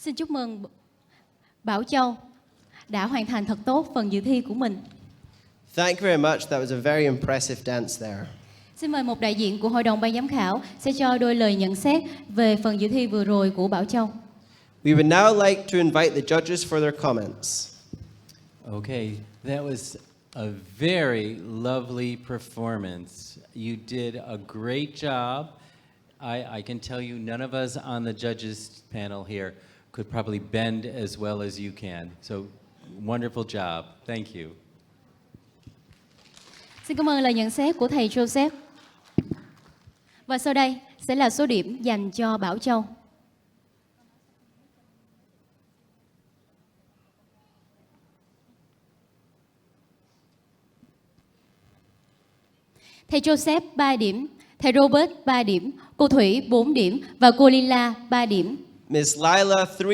Xin chúc mừng Bảo Châu đã hoàn thành thật tốt phần dự thi của mình. Thank you very much. That was a very impressive dance there. Xin mời một đại diện của Hội đồng ban giám khảo sẽ cho đôi lời nhận xét về phần dự thi vừa rồi của Bảo Châu. We would now like to invite the judges for their comments. Okay, that was a very lovely performance. You did a great job. I can tell you none of us on the judges panel here could probably bend as well as you can. So, wonderful job. Thank you. Xin cảm ơn lời nhận xét của thầy Joseph. Và sau đây sẽ là số điểm dành cho Bảo Châu. thầy Joseph 3 điểm, thầy Robert 3 điểm, cô Thủy 4 điểm và cô Lila 3 điểm. Miss Lila 3,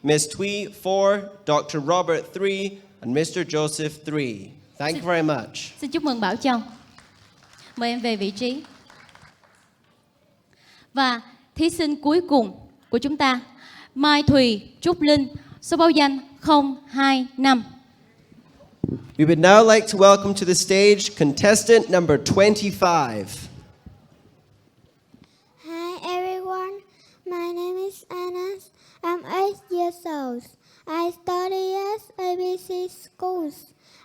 Miss Twee 4, Dr. Robert 3, and Mr. Joseph 3. Thank you very much. Xin chúc mừng Bảo Châu. Mời em về vị trí. Và thí sinh cuối cùng của chúng ta, Mai Thùy Trúc Linh, số báo danh 025. We would now like to welcome to the stage contestant number 25. Hi everyone, my name is Anas. I'm 8 years old. I study at ABC schools.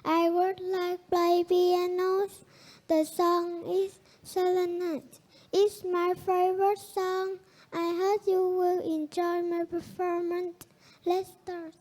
I would like play piano. The song is Silent Night. It's my favorite song. I hope you will enjoy my performance. Let's start.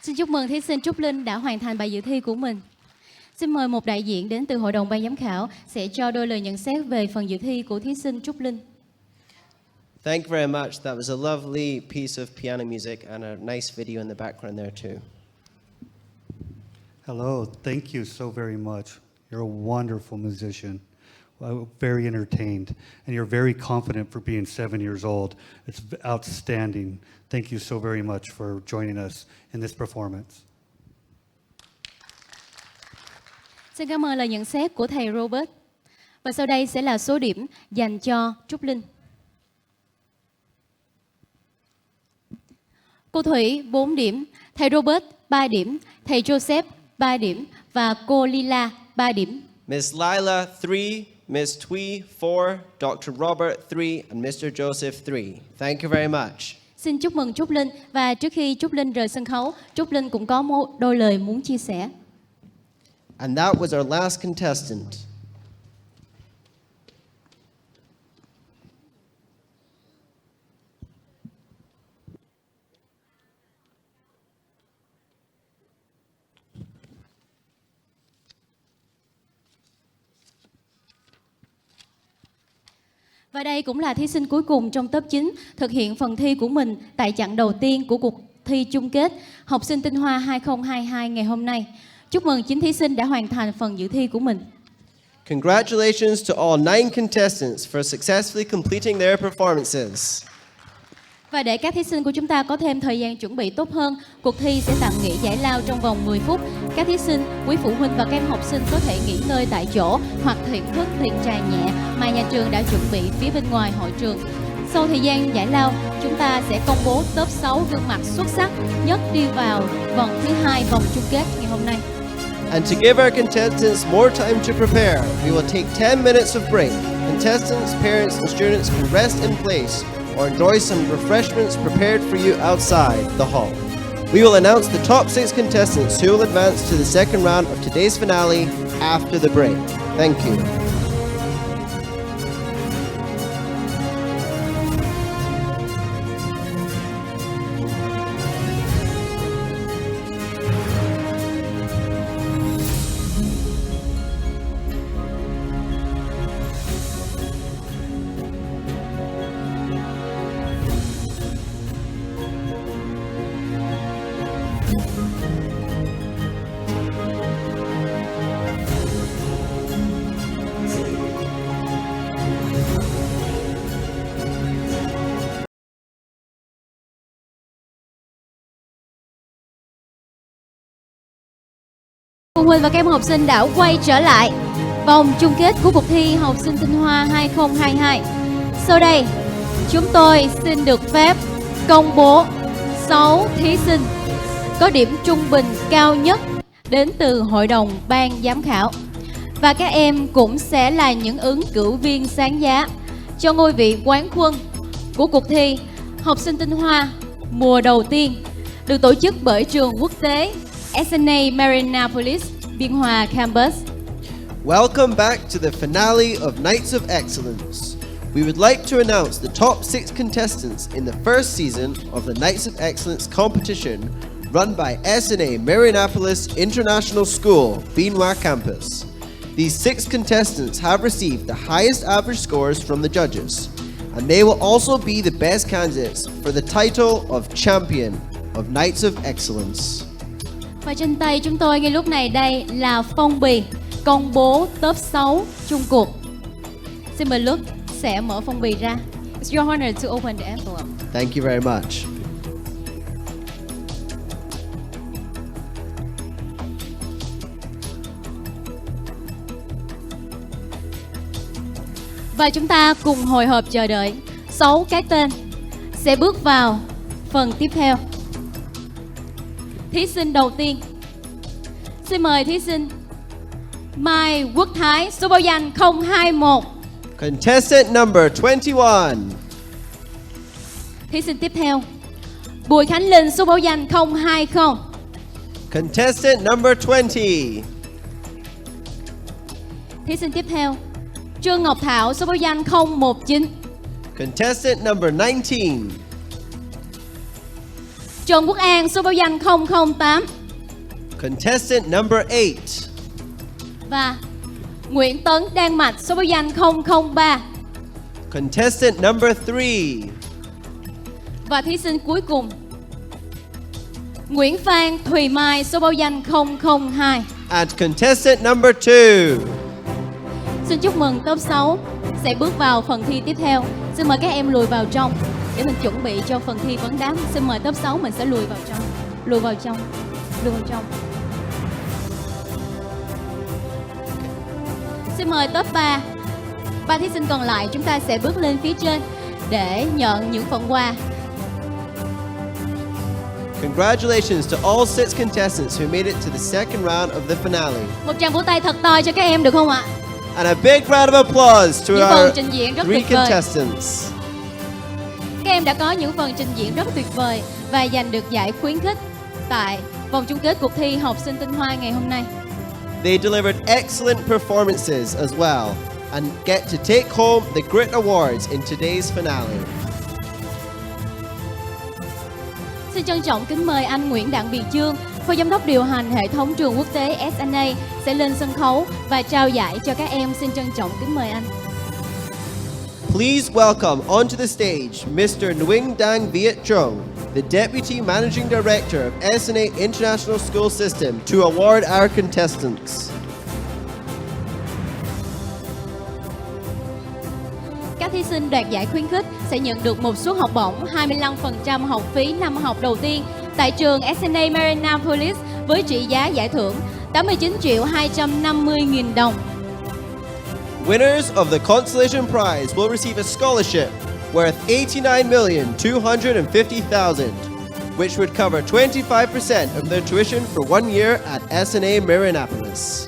Xin chúc mừng thí sinh Trúc Linh đã hoàn thành bài dự thi của mình. Xin mời một đại diện đến từ Hội đồng ban giám khảo sẽ cho đôi lời nhận xét về phần dự thi của thí sinh Trúc Linh. Thank you very much. That was a lovely piece of piano music and a nice video in the background there too. Hello, thank you so very much. You're a wonderful musician, very entertained, and you're very confident for being 7 years old. It's outstanding. Thank you so very much for joining us in this performance. Xin cảm ơn lời nhận xét của thầy Robert. Và sau đây sẽ là số điểm dành cho Trúc Linh. Cô Thủy 4 điểm, thầy Robert 3 điểm, thầy Joseph 3 điểm và cô Lila 3 điểm. Miss Lila 3, Miss Twee 4, Dr. Robert 3, and Mr. Joseph 3. Thank you very much. Xin chúc mừng Trúc Linh và trước khi Trúc Linh rời sân khấu, Trúc Linh cũng có một đôi lời muốn chia sẻ. And that was our last contestant. Và đây cũng là thí sinh cuối cùng trong top 9 thực hiện phần thi của mình tại chặng đầu tiên của cuộc thi chung kết Học sinh Tinh Hoa 2022 ngày hôm nay. Chúc mừng 9 thí sinh đã hoàn thành phần dự thi của mình. Congratulations to all 9 contestants for successfully completing their performances. Và để các thí sinh của chúng ta có thêm thời gian chuẩn bị tốt hơn, cuộc thi sẽ tạm nghỉ giải lao trong vòng 10 phút. Các thí sinh, quý phụ huynh và các em học sinh có thể nghỉ ngơi tại chỗ hoặc thưởng thức ly trà nhẹ mà nhà trường đã chuẩn bị phía bên ngoài hội trường. Sau thời gian giải lao, chúng ta sẽ công bố top 6 gương mặt xuất sắc nhất đi vào vòng thứ 2 vòng chung kết ngày hôm nay. And to give our contestants more time to prepare, we will take 10 minutes of break. Contestants, parents and students can rest in place or enjoy some refreshments prepared for you outside the hall. We will announce the top 6 contestants who will advance to the second round of today's finale after the break. Thank you. Phụ huynh và các em học sinh đã quay trở lại vòng chung kết của cuộc thi Học sinh Tinh Hoa 2022. Sau đây, chúng tôi xin được phép công bố 6 thí sinh có điểm trung bình cao nhất đến từ Hội đồng ban giám khảo. Và các em cũng sẽ là những ứng cử viên sáng giá cho ngôi vị quán quân của cuộc thi Học sinh Tinh Hoa mùa đầu tiên được tổ chức bởi trường quốc tế SNA Marinapolis, Biên Hòa Campus. Welcome back to the finale of Nights of Excellence. We would like to announce the top 6 contestants in the first season of the Nights of Excellence competition run by SNA Marinapolis International School, Biên Hòa Campus. These 6 contestants have received the highest average scores from the judges, and they will also be the best candidates for the title of Champion of Nights of Excellence. Và trên tay chúng tôi ngay lúc này đây là phong bì công bố top 6 chung cuộc. Xin mời Luke sẽ mở phong bì ra. It's your honor to open the envelope. Thank you very much. Và chúng ta cùng hồi hộp chờ đợi 6 cái tên sẽ bước vào phần tiếp theo. Thí sinh đầu tiên, xin mời thí sinh Mai Quốc Thái, số báo danh 021. Contestant number 21. Thí sinh tiếp theo, Bùi Khánh Linh, số báo danh 020. Contestant number 20. Thí sinh tiếp theo, Trương Ngọc Thảo, số báo danh 019. Contestant number 19. Trần Quốc An, số báo danh 008. Contestant number 8. Và Nguyễn Tấn Đan Mạch, số báo danh 003. Contestant number 3. Và thí sinh cuối cùng, Nguyễn Phan Thùy Mai, số báo danh 002. And contestant number 2. Xin chúc mừng top 6 sẽ bước vào phần thi tiếp theo. Xin mời các em lùi vào trong để mình chuẩn bị cho phần thi vấn đáp. Xin mời top 6 mình sẽ lùi vào trong. Lùi vào trong. Lùi vào trong. Xin mời top 3. 3 thí sinh còn lại chúng ta sẽ bước lên phía trên để nhận những phần quà. Congratulations to all 6 contestants who made it to the second round of the finale. Một tràng vỗ tay thật to cho các em được không ạ? And a big round of applause to Những phần our trình diễn rất 3 tuyệt vời. contestants. Các em đã có những phần trình diễn rất tuyệt vời và giành được giải khuyến khích tại vòng chung kết cuộc thi Học sinh Tinh Hoa ngày hôm nay. They delivered excellent performances as well and get to take home the Grit Awards in today's finale. Xin trân trọng kính mời anh Nguyễn Đặng Biệt Chương, Phó Giám đốc điều hành hệ thống trường quốc tế SNA sẽ lên sân khấu và trao giải cho các em. Xin trân trọng kính mời anh. Please welcome onto the stage Mr. Nguyen Dang Viet Trung, the Deputy Managing Director of SNA International School System, to award our contestants. Các thí sinh đoạt giải khuyến khích sẽ nhận được một suất học bổng 25% học phí năm học đầu tiên tại trường SNA Marinapolis với trị giá giải thưởng 89.250.000 đồng. Winners of the consolation prize will receive a scholarship worth $89,250,000, which would cover 25% of their tuition for 1 year at SNA Marinapolis.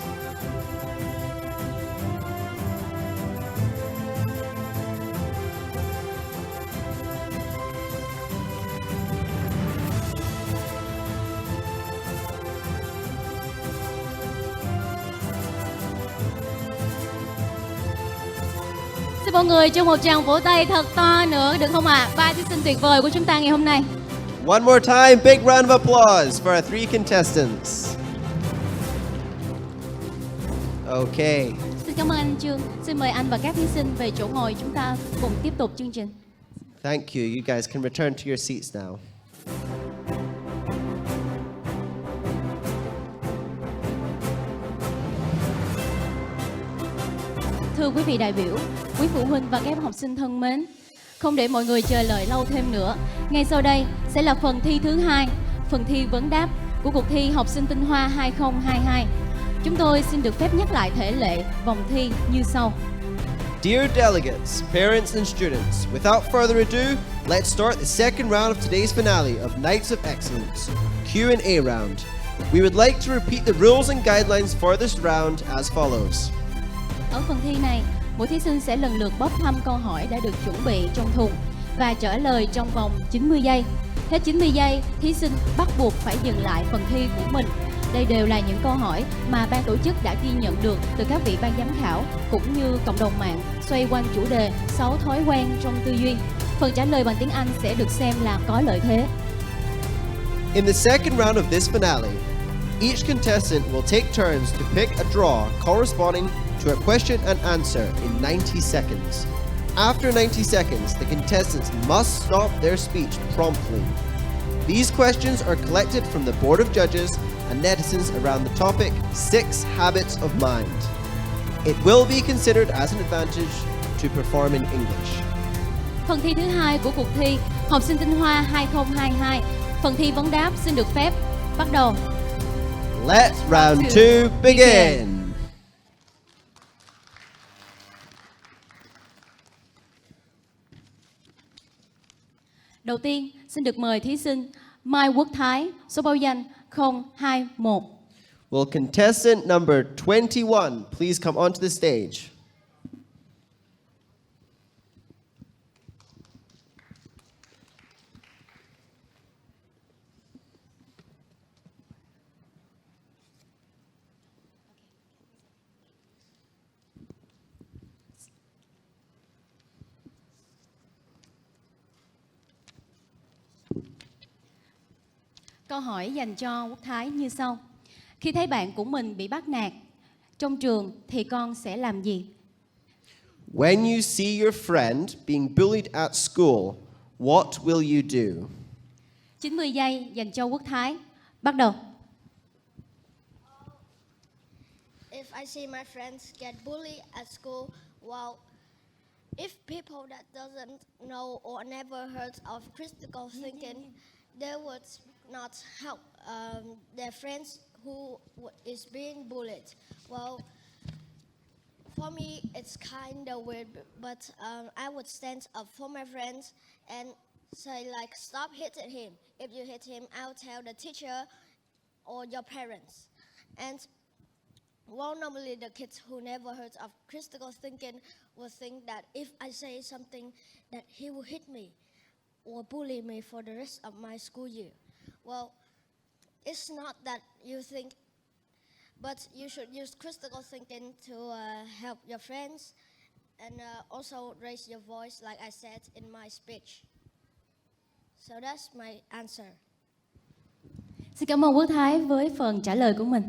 cho mọi người cho một tràng vỗ tay thật to nữa được không ạ? Ba thí sinh tuyệt vời của chúng ta ngày hôm nay. One more time, big round of applause for our 3 contestants. Okay. Xin cảm ơn anh Trương. Xin mời anh và các thí sinh về chỗ ngồi, chúng ta cùng tiếp tục chương trình. Thank you. You guys can return to your seats now. Thưa quý vị đại biểu, quý phụ huynh và các em học sinh thân mến, không để mọi người chờ đợi lâu thêm nữa, ngay sau đây sẽ là phần thi thứ 2, phần thi vấn đáp của cuộc thi Học sinh Tinh Hoa 2022. Chúng tôi xin được phép nhắc lại thể lệ vòng thi như sau. Dear delegates, parents and students, without further ado, let's start the second round of today's finale of Nights of Excellence, Q&A round. We would like to repeat the rules and guidelines for this round as follows. Ở phần thi này, mỗi thí sinh sẽ lần lượt bốc thăm câu hỏi đã được chuẩn bị trong thùng và trả lời trong vòng 90 giây. Hết 90 giây, thí sinh bắt buộc phải dừng lại phần thi của mình. Đây đều là những câu hỏi mà ban tổ chức đã ghi nhận được từ các vị ban giám khảo cũng như cộng đồng mạng xoay quanh chủ đề 6 thói quen trong tư duy. Phần trả lời bằng tiếng Anh sẽ được xem là có lợi thế. In the second round of this finale, each contestant will take turns to pick a draw corresponding to a question and answer in 90 seconds. After 90 seconds, the contestants must stop their speech promptly. These questions are collected from the Board of Judges and netizens around the topic 6 Habits of Mind. It will be considered as an advantage to perform in English. Phần thi thứ 2 của cuộc thi Học sinh Tinh Hoa 2022, phần thi vấn đáp xin được phép bắt đầu. Let round 2 begin. Đầu tiên, xin được mời thí sinh Mai Quốc Thái, số báo danh 021. Will contestant number 21 please come onto the stage? Câu hỏi dành cho Quốc Thái như sau. Khi thấy bạn của mình bị bắt nạt trong trường thì con sẽ làm gì? When you see your friend being bullied at school, what will you do? 90 giây dành cho Quốc Thái. Bắt đầu. If I see my friends get bullied at school, well, if people that doesn't know or never heard of critical thinking, they would not help their friends who is being bullied. Well, for me, it's kind of weird, but I would stand up for my friends and say like, stop hitting him. If you hit him, I'll tell the teacher or your parents. And well, normally the kids who never heard of critical thinking will think that if I say something that he will hit me or bully me for the rest of my school year. Well, it's not that you think, but you should use critical thinking to help your friends and also raise your voice like I said in my speech. So that's my answer. Xin cảm ơn Quốc Thái với phần trả lời của mình.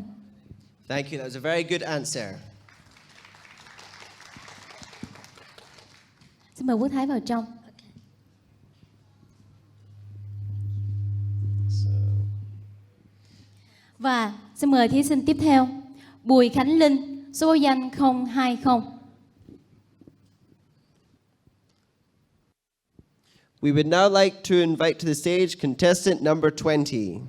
Thank you. That was a very good answer. Xin mời Quốc Thái vào trong. Và xin mời thí sinh tiếp theo, Bùi Khánh Linh, số báo danh 020. We would now like to invite to the stage contestant number 20.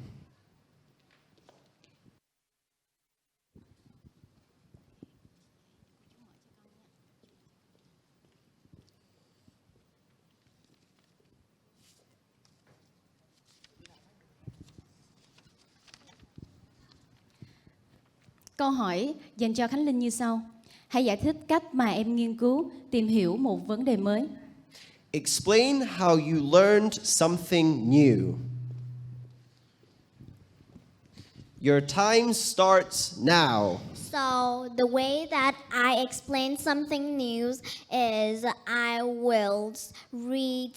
Câu hỏi dành cho Khánh Linh như sau. Hãy giải thích cách mà em nghiên cứu, tìm hiểu một vấn đề mới. Explain how you learned something new. Your time starts now. So the way that I explain something new is I will read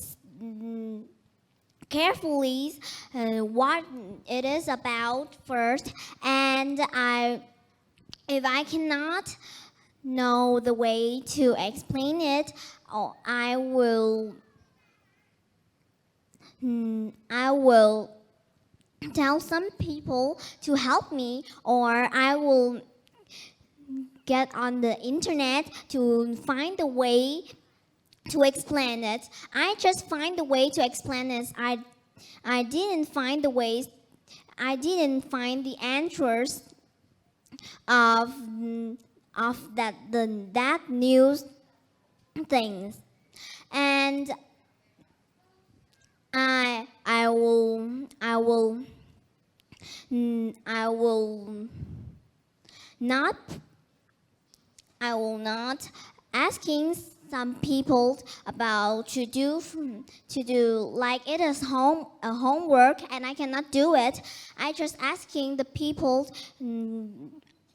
carefully what it is about first, and if I cannot know the way to explain it, I will tell some people to help me, or I will get on the internet to find a way to explain it. I just find the way to explain it. I didn't find the ways. I didn't find the answers of that new things, and I will not asking some people about to do like it is homework and I cannot do it. I just asking the people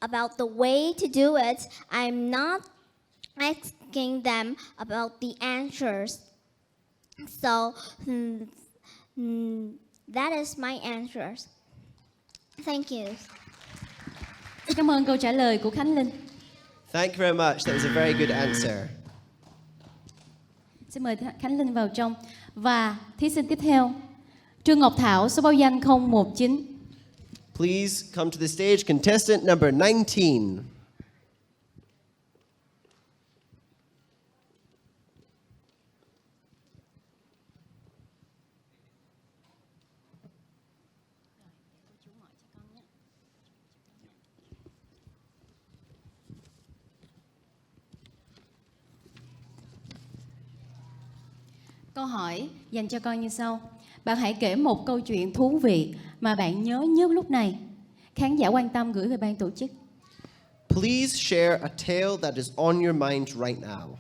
about the way to do it. I'm not asking them about the answers. So that is my answers. Thank you. Xin cảm ơn câu trả lời của Khánh Linh. Thank you very much. That was a very good answer. Xin mời Khánh Linh vào trong. Và thí sinh tiếp theo, Trương Ngọc Thảo, số báo danh 019. Please come to the stage, contestant number 19. Câu hỏi dành cho con như sau. Bạn hãy kể một câu chuyện thú vị mà bạn nhớ nhất lúc này. Khán giả quan tâm gửi về ban tổ chức. Please share a tale that is on your mind right now.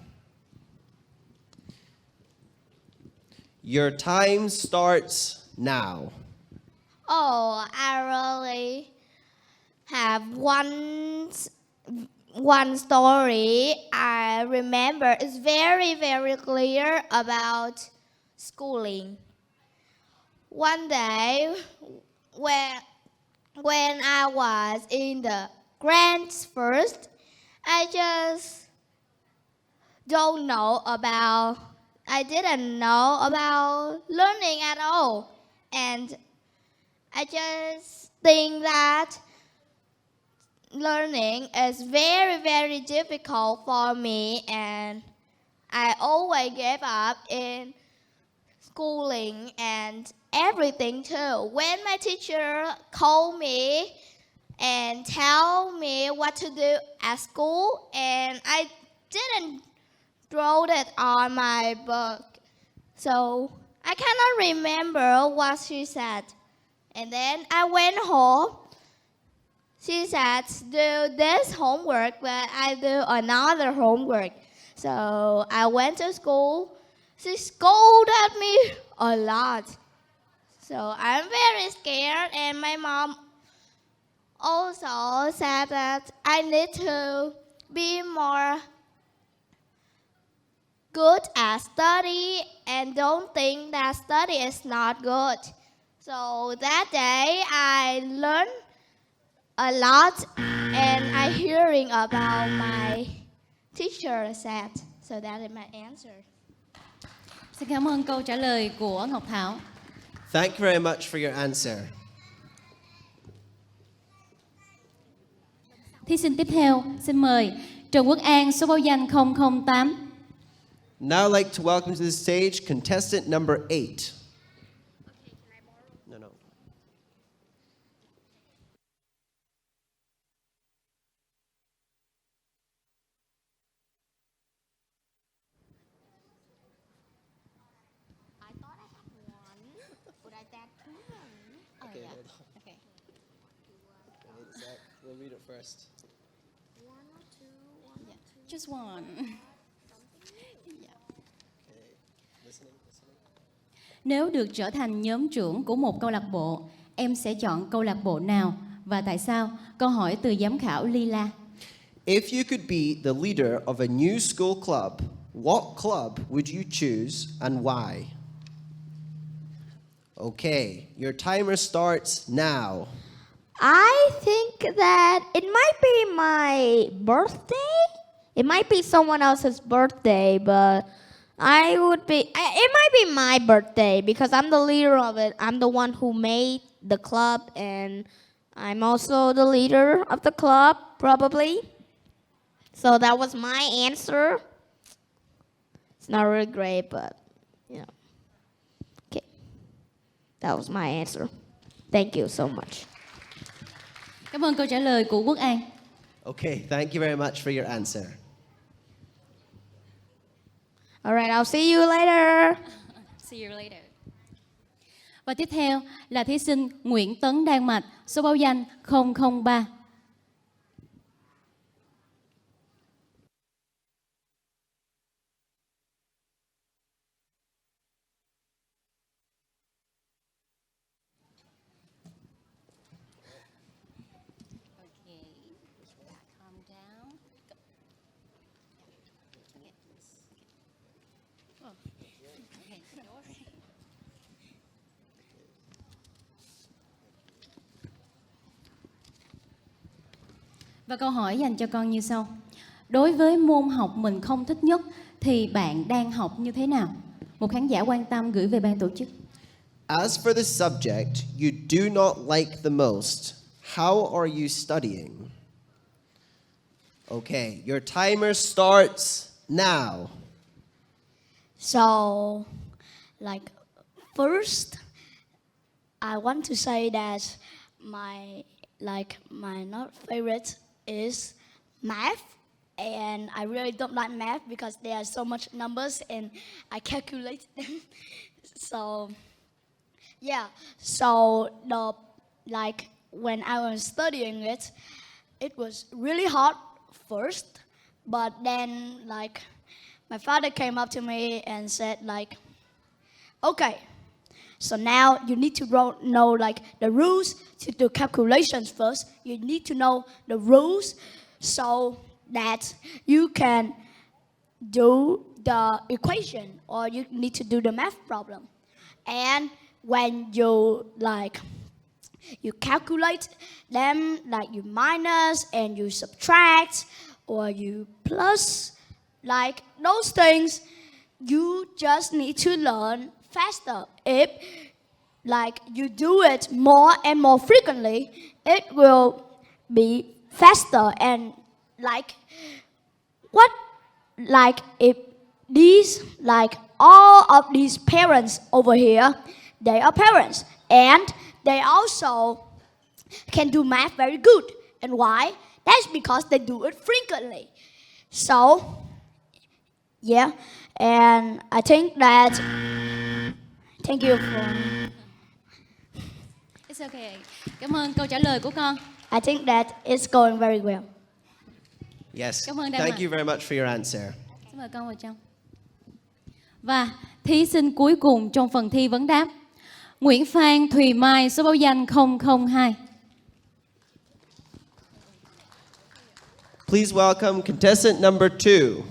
Your time starts now. Oh, I really have one story I remember. It's very, very clear about schooling. One day, when I was in the grades first, I didn't know about learning at all. And I just think that learning is very, very difficult for me, and I always gave up in schooling and everything too. When my teacher called me and tell me what to do at school, and I didn't wrote it on my book, so I cannot remember what she said. And then I went home. She said, do this homework, but I do another homework. So I went to school. She scolded me a lot. So I'm very scared, and my mom also said that I need to be more good at study and don't think that study is not good. So that day I learned a lot, and I hearing about my teacher said. So that is my answer. Xin cảm ơn câu trả lời của Ngọc Thảo. Thank you very much for your answer. Thí sinh tiếp theo, xin mời Trần Quốc An, số báo danh 008. Now I'd like to welcome to the stage contestant number 8. No. I thought I had one, but I had two. Oh, Okay, yeah. hold on. Okay. Wait a sec. We'll read it first. One or two, Yeah, just one. Yeah. Okay. Listening. Nếu được trở thành nhóm trưởng của một câu lạc bộ, em sẽ chọn câu lạc bộ nào và tại sao? Câu hỏi từ giám khảo Lila. If you could be the leader of a new school club, what club would you choose and why? Okay, your timer starts now. I think that it might be my birthday. It might be someone else's birthday, but it might be my birthday because I'm the leader of it. I'm the one who made the club, and I'm also the leader of the club, probably. So that was my answer. It's not really great, but, okay. That was my answer. Thank you so much. Cảm ơn câu trả lời của Quốc An. Okay, thank you very much for your answer. All right, I'll see you later. See you later. Và tiếp theo là thí sinh Nguyễn Tấn Đan Mạch, số báo danh 003. Và câu hỏi dành cho con như sau. Đối với môn học mình không thích nhất thì bạn đang học như thế nào? Một khán giả quan tâm gửi về ban tổ chức. As for the subject you do not like the most, how are you studying? Okay, your timer starts now. So, first, I want to say that my not favorite is math, and I really don't like math because there are so much numbers and I calculate them. So, yeah. So when I was studying it, it was really hard first, but then my father came up to me and said okay, so now you need to know the rules to do calculations first. You need to know the rules so that you can do the equation, or you need to do the math problem. And when you you calculate them, you minus and you subtract or you plus, those things, you just need to learn faster. If you do it more and more frequently, it will be faster. And if these all of these parents over here, they are parents and they also can do math very good. And why? That's because they do it frequently. So yeah, and I think that thank you for It's okay. Cảm ơn câu trả lời của con. I think that it's going very well. Yes, Cảm ơn Đan thank Mạch. you very much for your answer. Xin mời con vào trong. Và thí sinh cuối cùng trong phần thi vấn đáp, Nguyễn Phan Thùy Mai, số báo danh 002. Please welcome contestant number 2.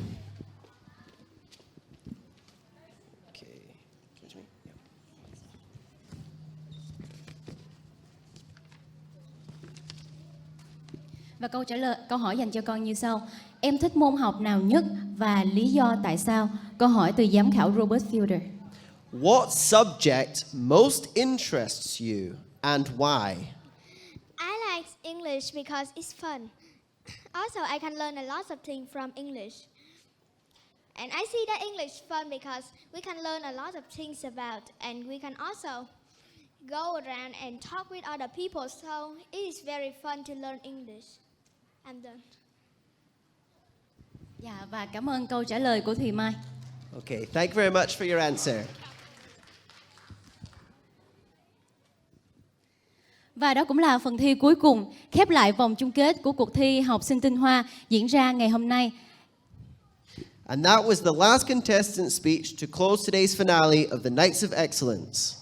Và câu hỏi dành cho con như sau. Em thích môn học nào nhất và lý do tại sao? Câu hỏi từ giám khảo Robert Fielder. What subject most interests you and why? I like English because it's fun. Also, I can learn a lot of things from English. And I see that English is fun because we can learn a lot of things about, and we can also go around and talk with other people. So it is very fun to learn English. I'm done. Dạ, và cảm ơn câu trả lời của Thùy Mai. Okay, thank you very much for your answer. Và đó cũng là phần thi cuối cùng, khép lại vòng chung kết của cuộc thi học sinh tinh hoa diễn ra ngày hôm nay. And that was the last contestant speech to close today's finale of the Nights of Excellence.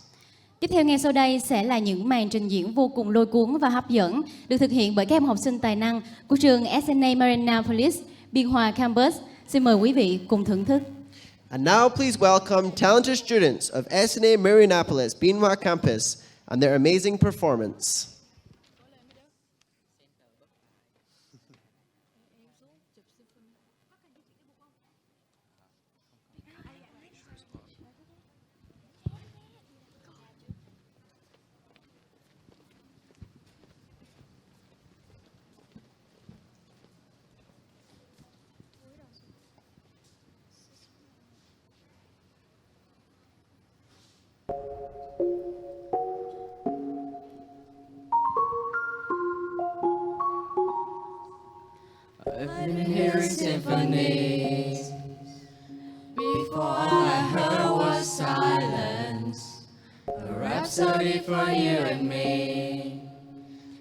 Tiếp theo ngay sau đây sẽ là những màn trình diễn vô cùng lôi cuốn và hấp dẫn được thực hiện bởi các em học sinh tài năng của trường SNA Marinapolis, Biên Hòa Campus. Xin mời quý vị cùng thưởng thức. And now please welcome talented students of SNA Marinapolis, Binhua Campus, and their amazing performance. I've been hearing symphonies. Before all I heard was silence. A rhapsody for you and me.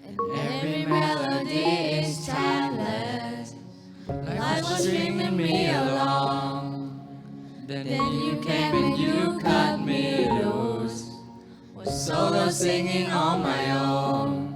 And every melody is timeless. Life was stringing me along. Then you came and you cut me loose. Was solo singing on my own.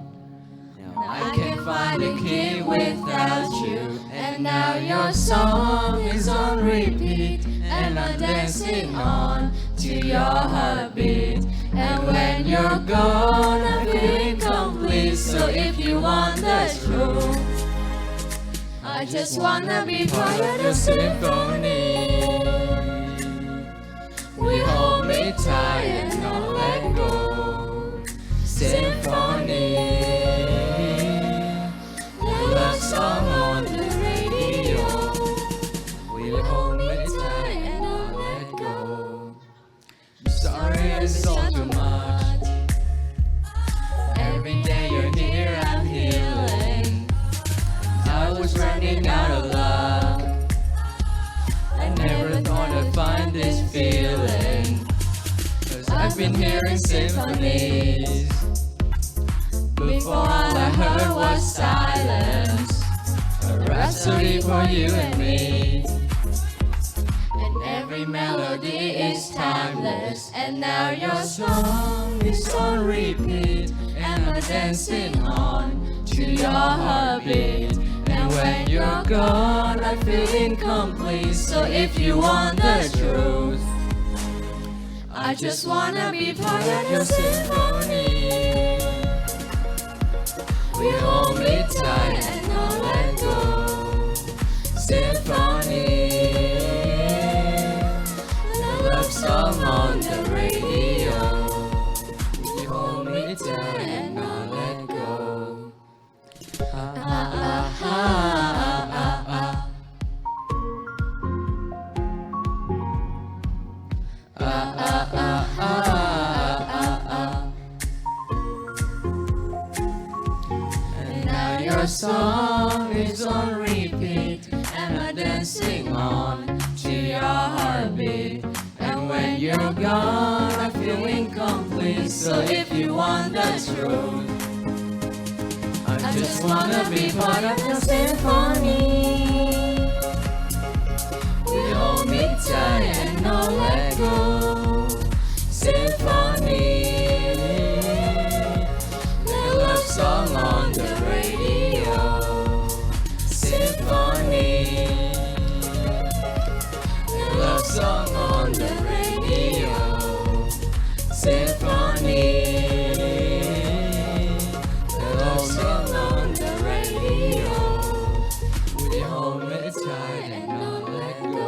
I can't find a key without you. And now your song is on repeat. And I'm dancing on to your heartbeat. And when you're gone, I feel incomplete. So if you want the truth, I just wanna be part of the symphony. We hold me tight and don't let go. Symphony. Love song on the radio. We'll hold me tight and not let go. I'm sorry it's all too much. Every day you're here, I'm healing. I was running out of luck. I never thought I'd find this feeling. 'Cause I've been hearing symphonies. Before all I heard was silence. A rhapsody for you and me. And every melody is timeless. And now your song is on repeat. And I'm dancing on to your heartbeat. And when you're gone, I feel incomplete. So if you want the truth, I just wanna be part of your symphony. We hold me tight and don't let go. Symphony. The love song on the radio. We hold me tight and don't let go. Ah, ah, ah, ah, ah, ah. Ah, ah, ah, ah, ah, ah. And now your song is on repeat. And I'm dancing on to your heartbeat. And when you're gone, I feel incomplete. So if you want the truth, I just wanna be part of the symphony. We hold me tight and don't let go. Symphony. The love song on the radio. Symphony. The love song on the radio. Symphony. The love song on the radio. We hold me tight and not let go.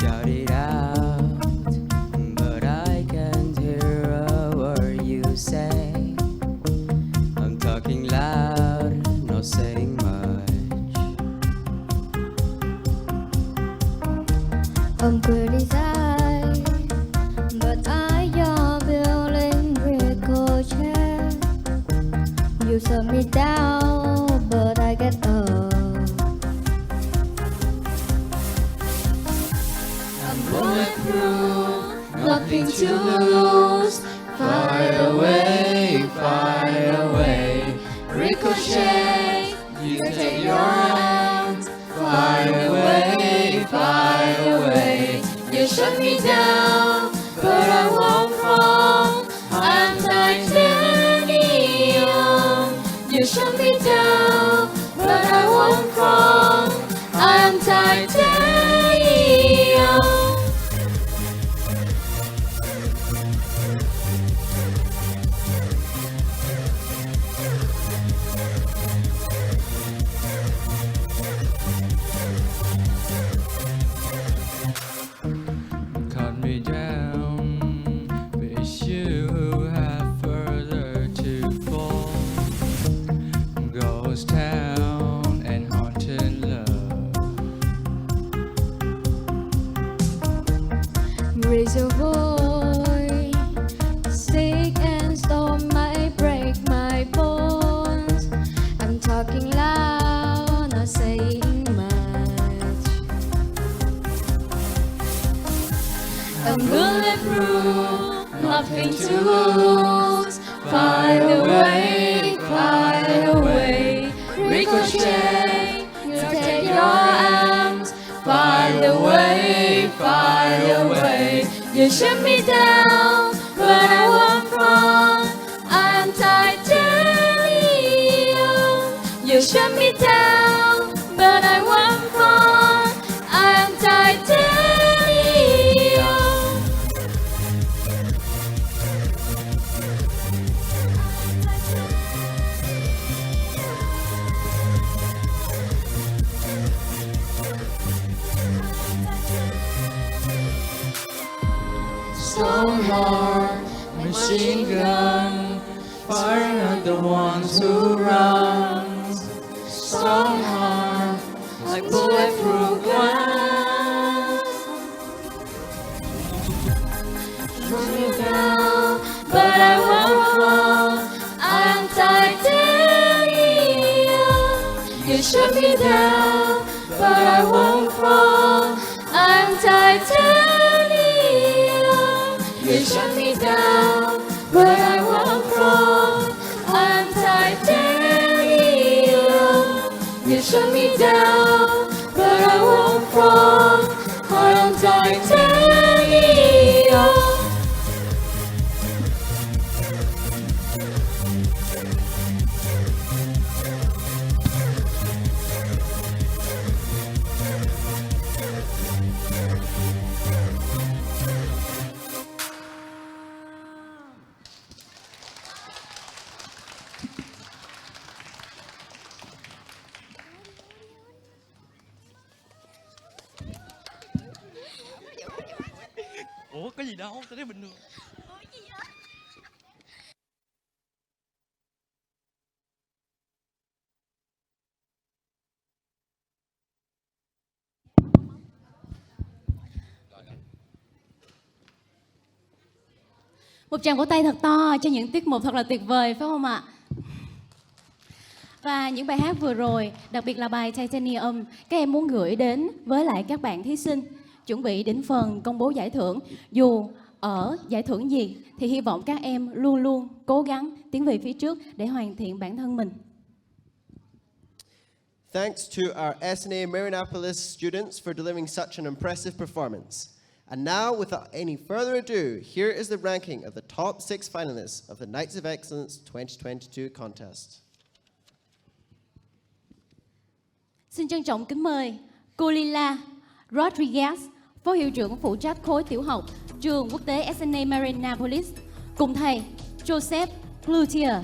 shout it out, but I can't hear a word you say. I'm talking loud, not saying much. I'm pretty shy, but I am feeling ricochet. You shut me down, but I get up. I'm bulletproof, nothing to lose. Fire away, fire away. Ricochet, you take your hands. Fire away, fire away. You shut me down, but I won't fall. I'm titanium. You shut me down, but I won't fall. I'm titanium. Cut me down, but it's you who have further to fall. Ghost town and haunted love. Raise your voice, stick and stone might break my bones. I'm talking loud, not saying much. I'm bulletproof, nothing to lose. Fire away, fire away. Ricochet, you take your arms. Fire away, fire away. You shut me down, but I won't fall. I'm titanium. You shut me down, but I won't fall. I'm titanium. Stone heart, machine gun, firing at the ones who run. Stone heart, like bulletproof glass. Shut me down, but I won't fall. I'm titanium. You shut me down, but I won't fall. I'm titanium. You shut me down, but I won't fall. I'm titanium. You shut me down, but I won't fall. I'm titanium. Ủa có gì đâu, tôi thấy bình thường. Một tràng vỗ tay thật to cho những tiết mục thật là tuyệt vời, phải không ạ? Và những bài hát vừa rồi, đặc biệt là bài Titanium, các em muốn gửi đến với lại các bạn thí sinh chuẩn bị đến phần công bố giải thưởng. Dù ở giải thưởng gì thì hy vọng các em luôn luôn cố gắng tiến về phía trước để hoàn thiện bản thân mình. Thanks to our SNA Marianapolis students for delivering such an impressive performance. And now, without any further ado, here is the ranking of the top 6 finalists of the Nights of Excellence 2022 contest. Xin trân trọng kính mời cô Lila Rodriguez, Phó Hiệu trưởng phụ trách khối tiểu học trường quốc tế SNA Marianapolis, cùng thầy Joseph Cloutier,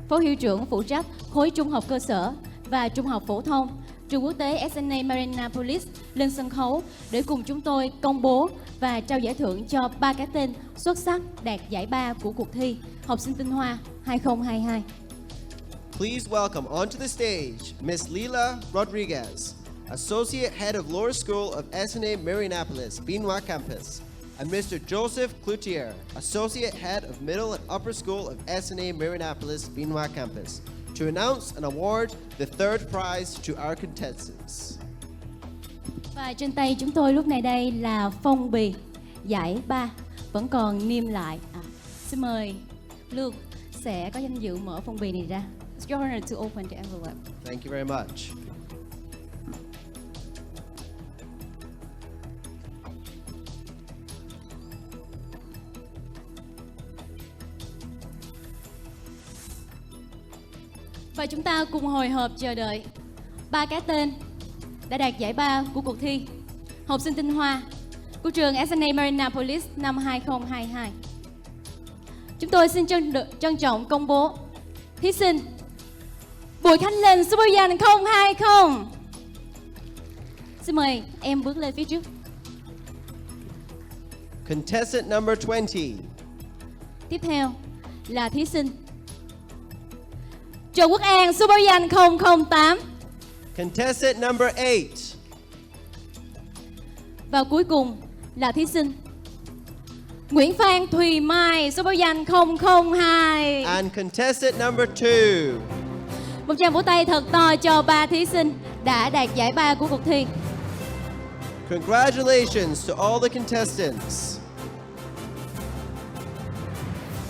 Phó Hiệu trưởng phụ trách khối trung học cơ sở và trung học phổ thông trường quốc tế SNA Marinapolis lên sân khấu để cùng chúng tôi công bố và trao giải thưởng cho 3 cái tên xuất sắc đạt giải ba của cuộc thi Học sinh Tinh Hoa 2022. Please welcome onto the stage Miss Lila Rodriguez, Associate Head of Lower School of SNA Marinapolis, Binwa Campus, and Mr. Joseph Cloutier, Associate Head of Middle and Upper School of SNA Marinapolis, Binwa Campus, to announce and award the third prize to our contestants. Và trên tay chúng tôi lúc này đây là phong bì giải ba vẫn còn niêm lại. Xin mời Luke sẽ có danh dự mở phong bì này ra. It's your honor to open the envelope. Thank you very much. Và chúng ta cùng hồi hộp chờ đợi 3 cái tên đã đạt giải ba của cuộc thi Học sinh Tinh Hoa của trường SNA Marinapolis năm 2022. Chúng tôi xin trân trọng công bố thí sinh Bùi Khánh Linh số báo danh 020. Xin mời em bước lên phía trước. Contestant number 20. Tiếp theo là thí sinh Trần Quốc An số báo danh 008. Contestant number 8. Và cuối cùng là thí sinh Nguyễn Phan Thùy Mai số báo danh 002. And contestant number 2. Một tràng vỗ tay thật to cho 3 thí sinh đã đạt giải ba của cuộc thi. Congratulations to all the contestants.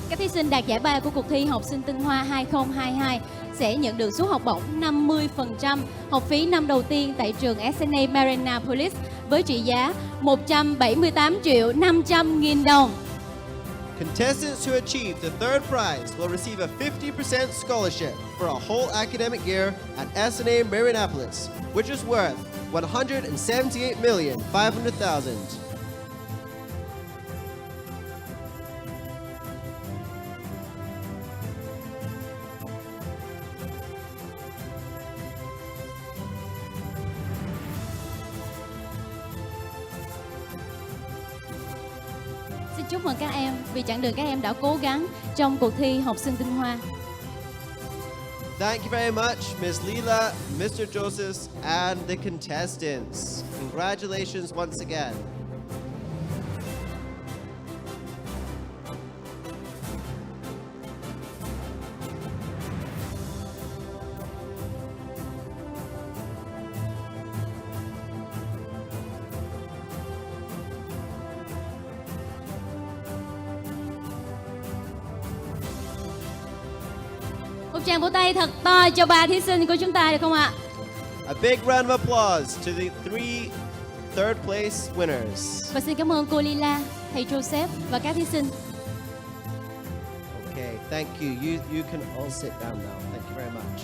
Các thí sinh đạt giải ba của cuộc thi Học sinh Tinh Hoa 2022 sẽ nhận được suất học bổng 50% học phí năm đầu tiên tại trường SNA Marinapolis với trị giá 178.500.000 đồng. Contestants who achieve the third prize will receive a 50% scholarship for a whole academic year at SNA Marinapolis, which is worth $178,500,000. Xin chúc mừng các em vì chặng đường các em đã cố gắng trong cuộc thi Học sinh Tinh Hoa. Thank you very much, Ms. Lila, Mr. Joseph, and the contestants. Congratulations once again. Một tràng vỗ tay thật to cho 3 thí sinh của chúng ta được không ạ? A big round of applause to the 3 third place winners. Và xin cảm ơn cô Lila, thầy Joseph và các thí sinh. Okay, thank you. You can all sit down now. Thank you very much.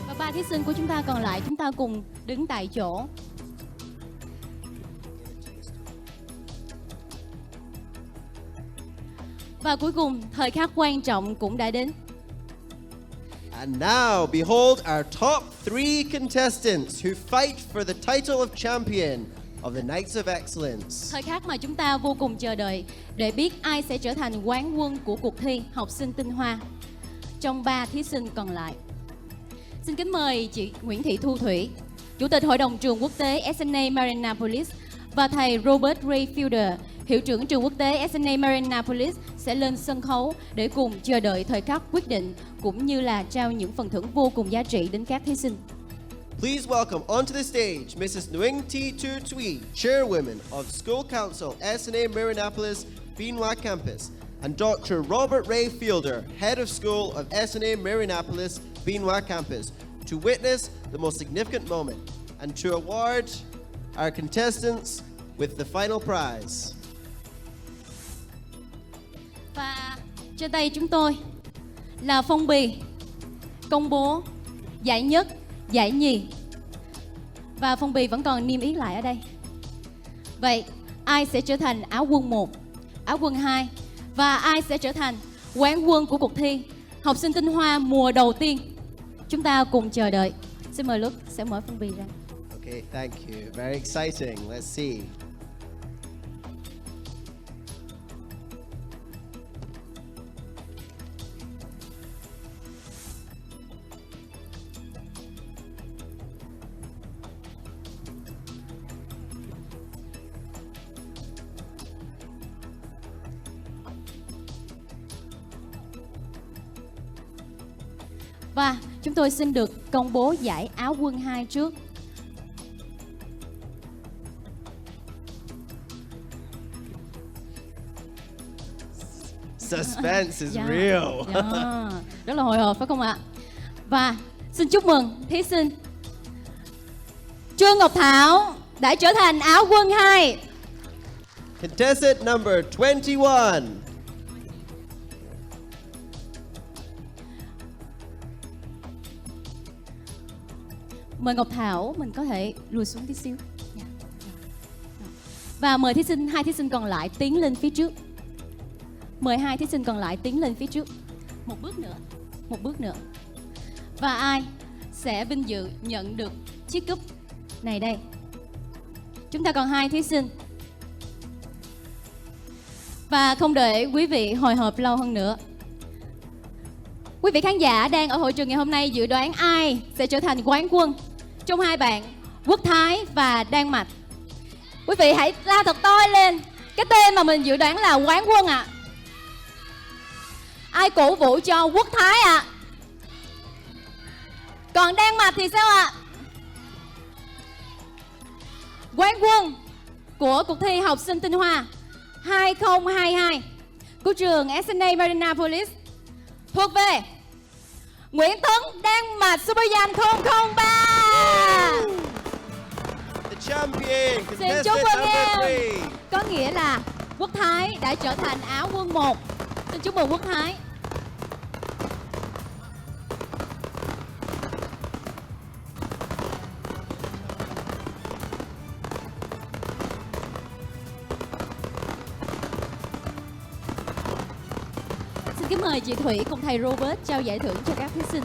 Và 3 thí sinh của chúng ta còn lại, chúng ta cùng đứng tại chỗ. Và cuối cùng, thời khắc quan trọng cũng đã đến. And now, behold our top 3 contestants who fight for the title of champion of the Knights of Excellence. Thời khắc mà chúng ta vô cùng chờ đợi để biết ai sẽ trở thành quán quân của cuộc thi Học sinh Tinh Hoa trong 3 thí sinh còn lại. Xin kính mời chị Nguyễn Thị Thu Thủy, Chủ tịch Hội đồng trường quốc tế SNA Marinapolis, và thầy Robert Ray Fielder, Hiệu trưởng trường quốc tế SNA Marinapolis sẽ lên sân khấu để cùng chờ đợi thời khắc quyết định cũng như là trao những phần thưởng vô cùng giá trị đến các thí sinh. Please welcome onto the stage Mrs. Nguyen T. Tu Tui, Chairwoman of School Council SNA Marinapolis, Binwa Campus, and Dr. Robert Ray Fielder, Head of School of SNA Marinapolis, Binwa Campus, to witness the most significant moment and to award our contestants with the final prize. Và trên tay chúng tôi là phong bì công bố giải nhất, giải nhì. Và phong bì vẫn còn niêm yết lại ở đây. Vậy ai sẽ trở thành Áo quân 1, Áo quân 2 và ai sẽ trở thành quán quân của cuộc thi học sinh Tinh Hoa mùa đầu tiên. Chúng ta cùng chờ đợi. Xin mời Lúc sẽ mở phong bì ra. Okay, thank you. Very exciting. Let's see. Và chúng tôi xin được công bố giải áo quân 2 trước. Suspense is Dạ. real. Dạ. Rất là hồi hộp phải không ạ? Và xin chúc mừng thí sinh Trương Ngọc Thảo đã trở thành áo quân 2. Contestant number 21. Mời Ngọc Thảo mình có thể lùi xuống tí xíu. Dạ. Và mời hai thí sinh còn lại tiến lên phía trước. Mời hai thí sinh còn lại tiến lên phía trước. Một bước nữa. Một bước nữa. Và ai sẽ vinh dự nhận được chiếc cúp này đây? Chúng ta còn 2 thí sinh. Và không để quý vị hồi hộp lâu hơn nữa, quý vị khán giả đang ở hội trường ngày hôm nay dự đoán ai sẽ trở thành quán quân trong hai bạn Quốc Thái và Đan Mạch. Quý vị hãy la thật to lên cái tên mà mình dự đoán là quán quân ạ. Ai cổ vũ cho Quốc Thái ạ? Còn Đan Mạch thì sao ạ? Quán quân của cuộc thi học sinh Tinh Hoa 2022 của trường SNA Marina Police thuộc về Nguyễn Tấn, Đan Mạch, số báo danh 003. The champion, Xin chúc contestant mừng number em. 3. Có nghĩa là Quốc Thái đã trở thành áo quân 1. Xin chúc mừng Quốc Thái. Xin kính mời chị Thủy cùng thầy Robert trao giải thưởng cho các thí sinh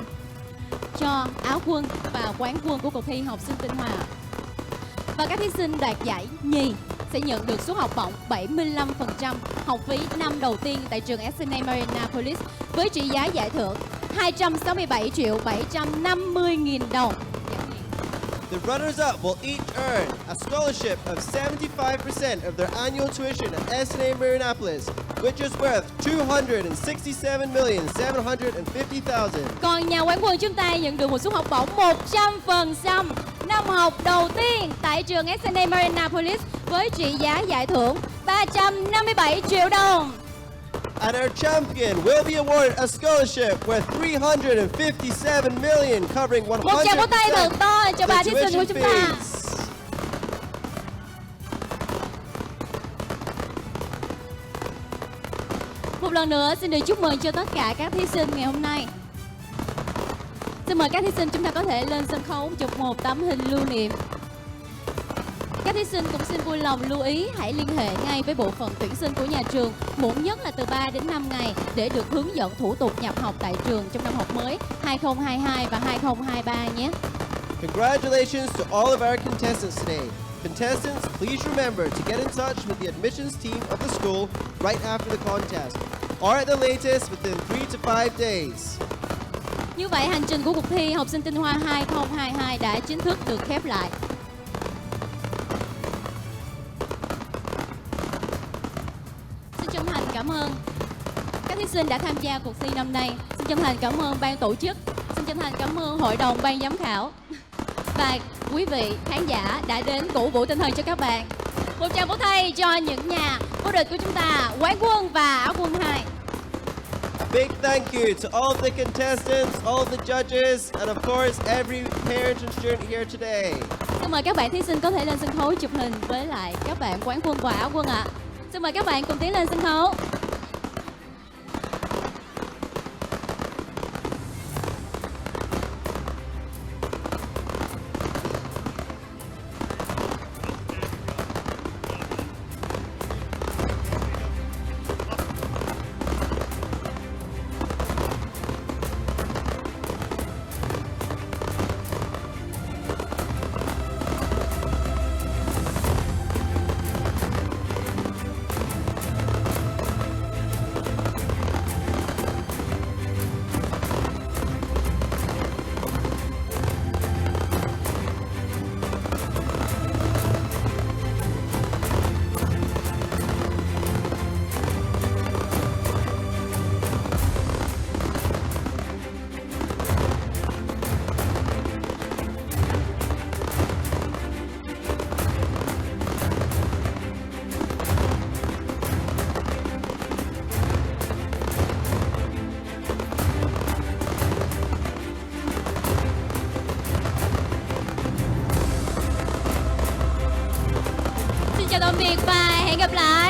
cho áo quân và quán quân của cuộc thi học sinh Tinh Hoa. Và các thí sinh đoạt giải nhì sẽ nhận được suất học bổng 75% học phí năm đầu tiên tại trường SNA Marina Police với trị giá giải thưởng 267.750.000 đồng. The runners-up will each earn a scholarship of 75% of their annual tuition at SNA Marinapolis, which is worth $267,750,000. Còn nhà quán quân chúng ta nhận được một suất học bổng 100% năm học đầu tiên tại trường SNA Marina Police với trị giá giải thưởng 357 triệu đồng. And our champion will be awarded a scholarship worth $357 million, covering 100% Một tràng vỗ tay thật to cho ba thí sinh của tuition chúng ta. fees. Một lần nữa xin được chúc mừng cho tất cả các thí sinh ngày hôm nay. Xin mời các thí sinh chúng ta có thể lên sân khấu chụp một tấm hình lưu niệm. Các thí sinh cũng xin vui lòng lưu ý hãy liên hệ ngay với bộ phận tuyển sinh của nhà trường muộn nhất là từ 3 đến 5 ngày để được hướng dẫn thủ tục nhập học tại trường trong năm học mới 2022 và 2023 nhé. Congratulations to all of our contestants today. Contestants, please remember to get in touch with the admissions team of the school right after the contest, or at the latest within 3 to 5 days. Như vậy hành trình của cuộc thi học sinh Tinh Hoa 2022 đã chính thức được khép lại. Xin chân thành cảm ơn các thí sinh đã tham gia cuộc thi năm nay. Xin chân thành cảm ơn ban tổ chức. Xin chân thành cảm ơn hội đồng ban giám khảo. Và quý vị khán giả đã đến cổ vũ tinh thần cho các bạn. Một tràng vỗ tay cho những nhà vô địch của chúng ta, quán quân và áo quân 2. Big thank you to all of the contestants, all of the judges, and of course every parent and student here today. Xin mời các bạn thí sinh có thể lên sân khấu chụp hình với lại các bạn quán quân và áo quân ạ. Xin mời các bạn cùng tiến lên sân khấu. biệt và hẹn gặp lại.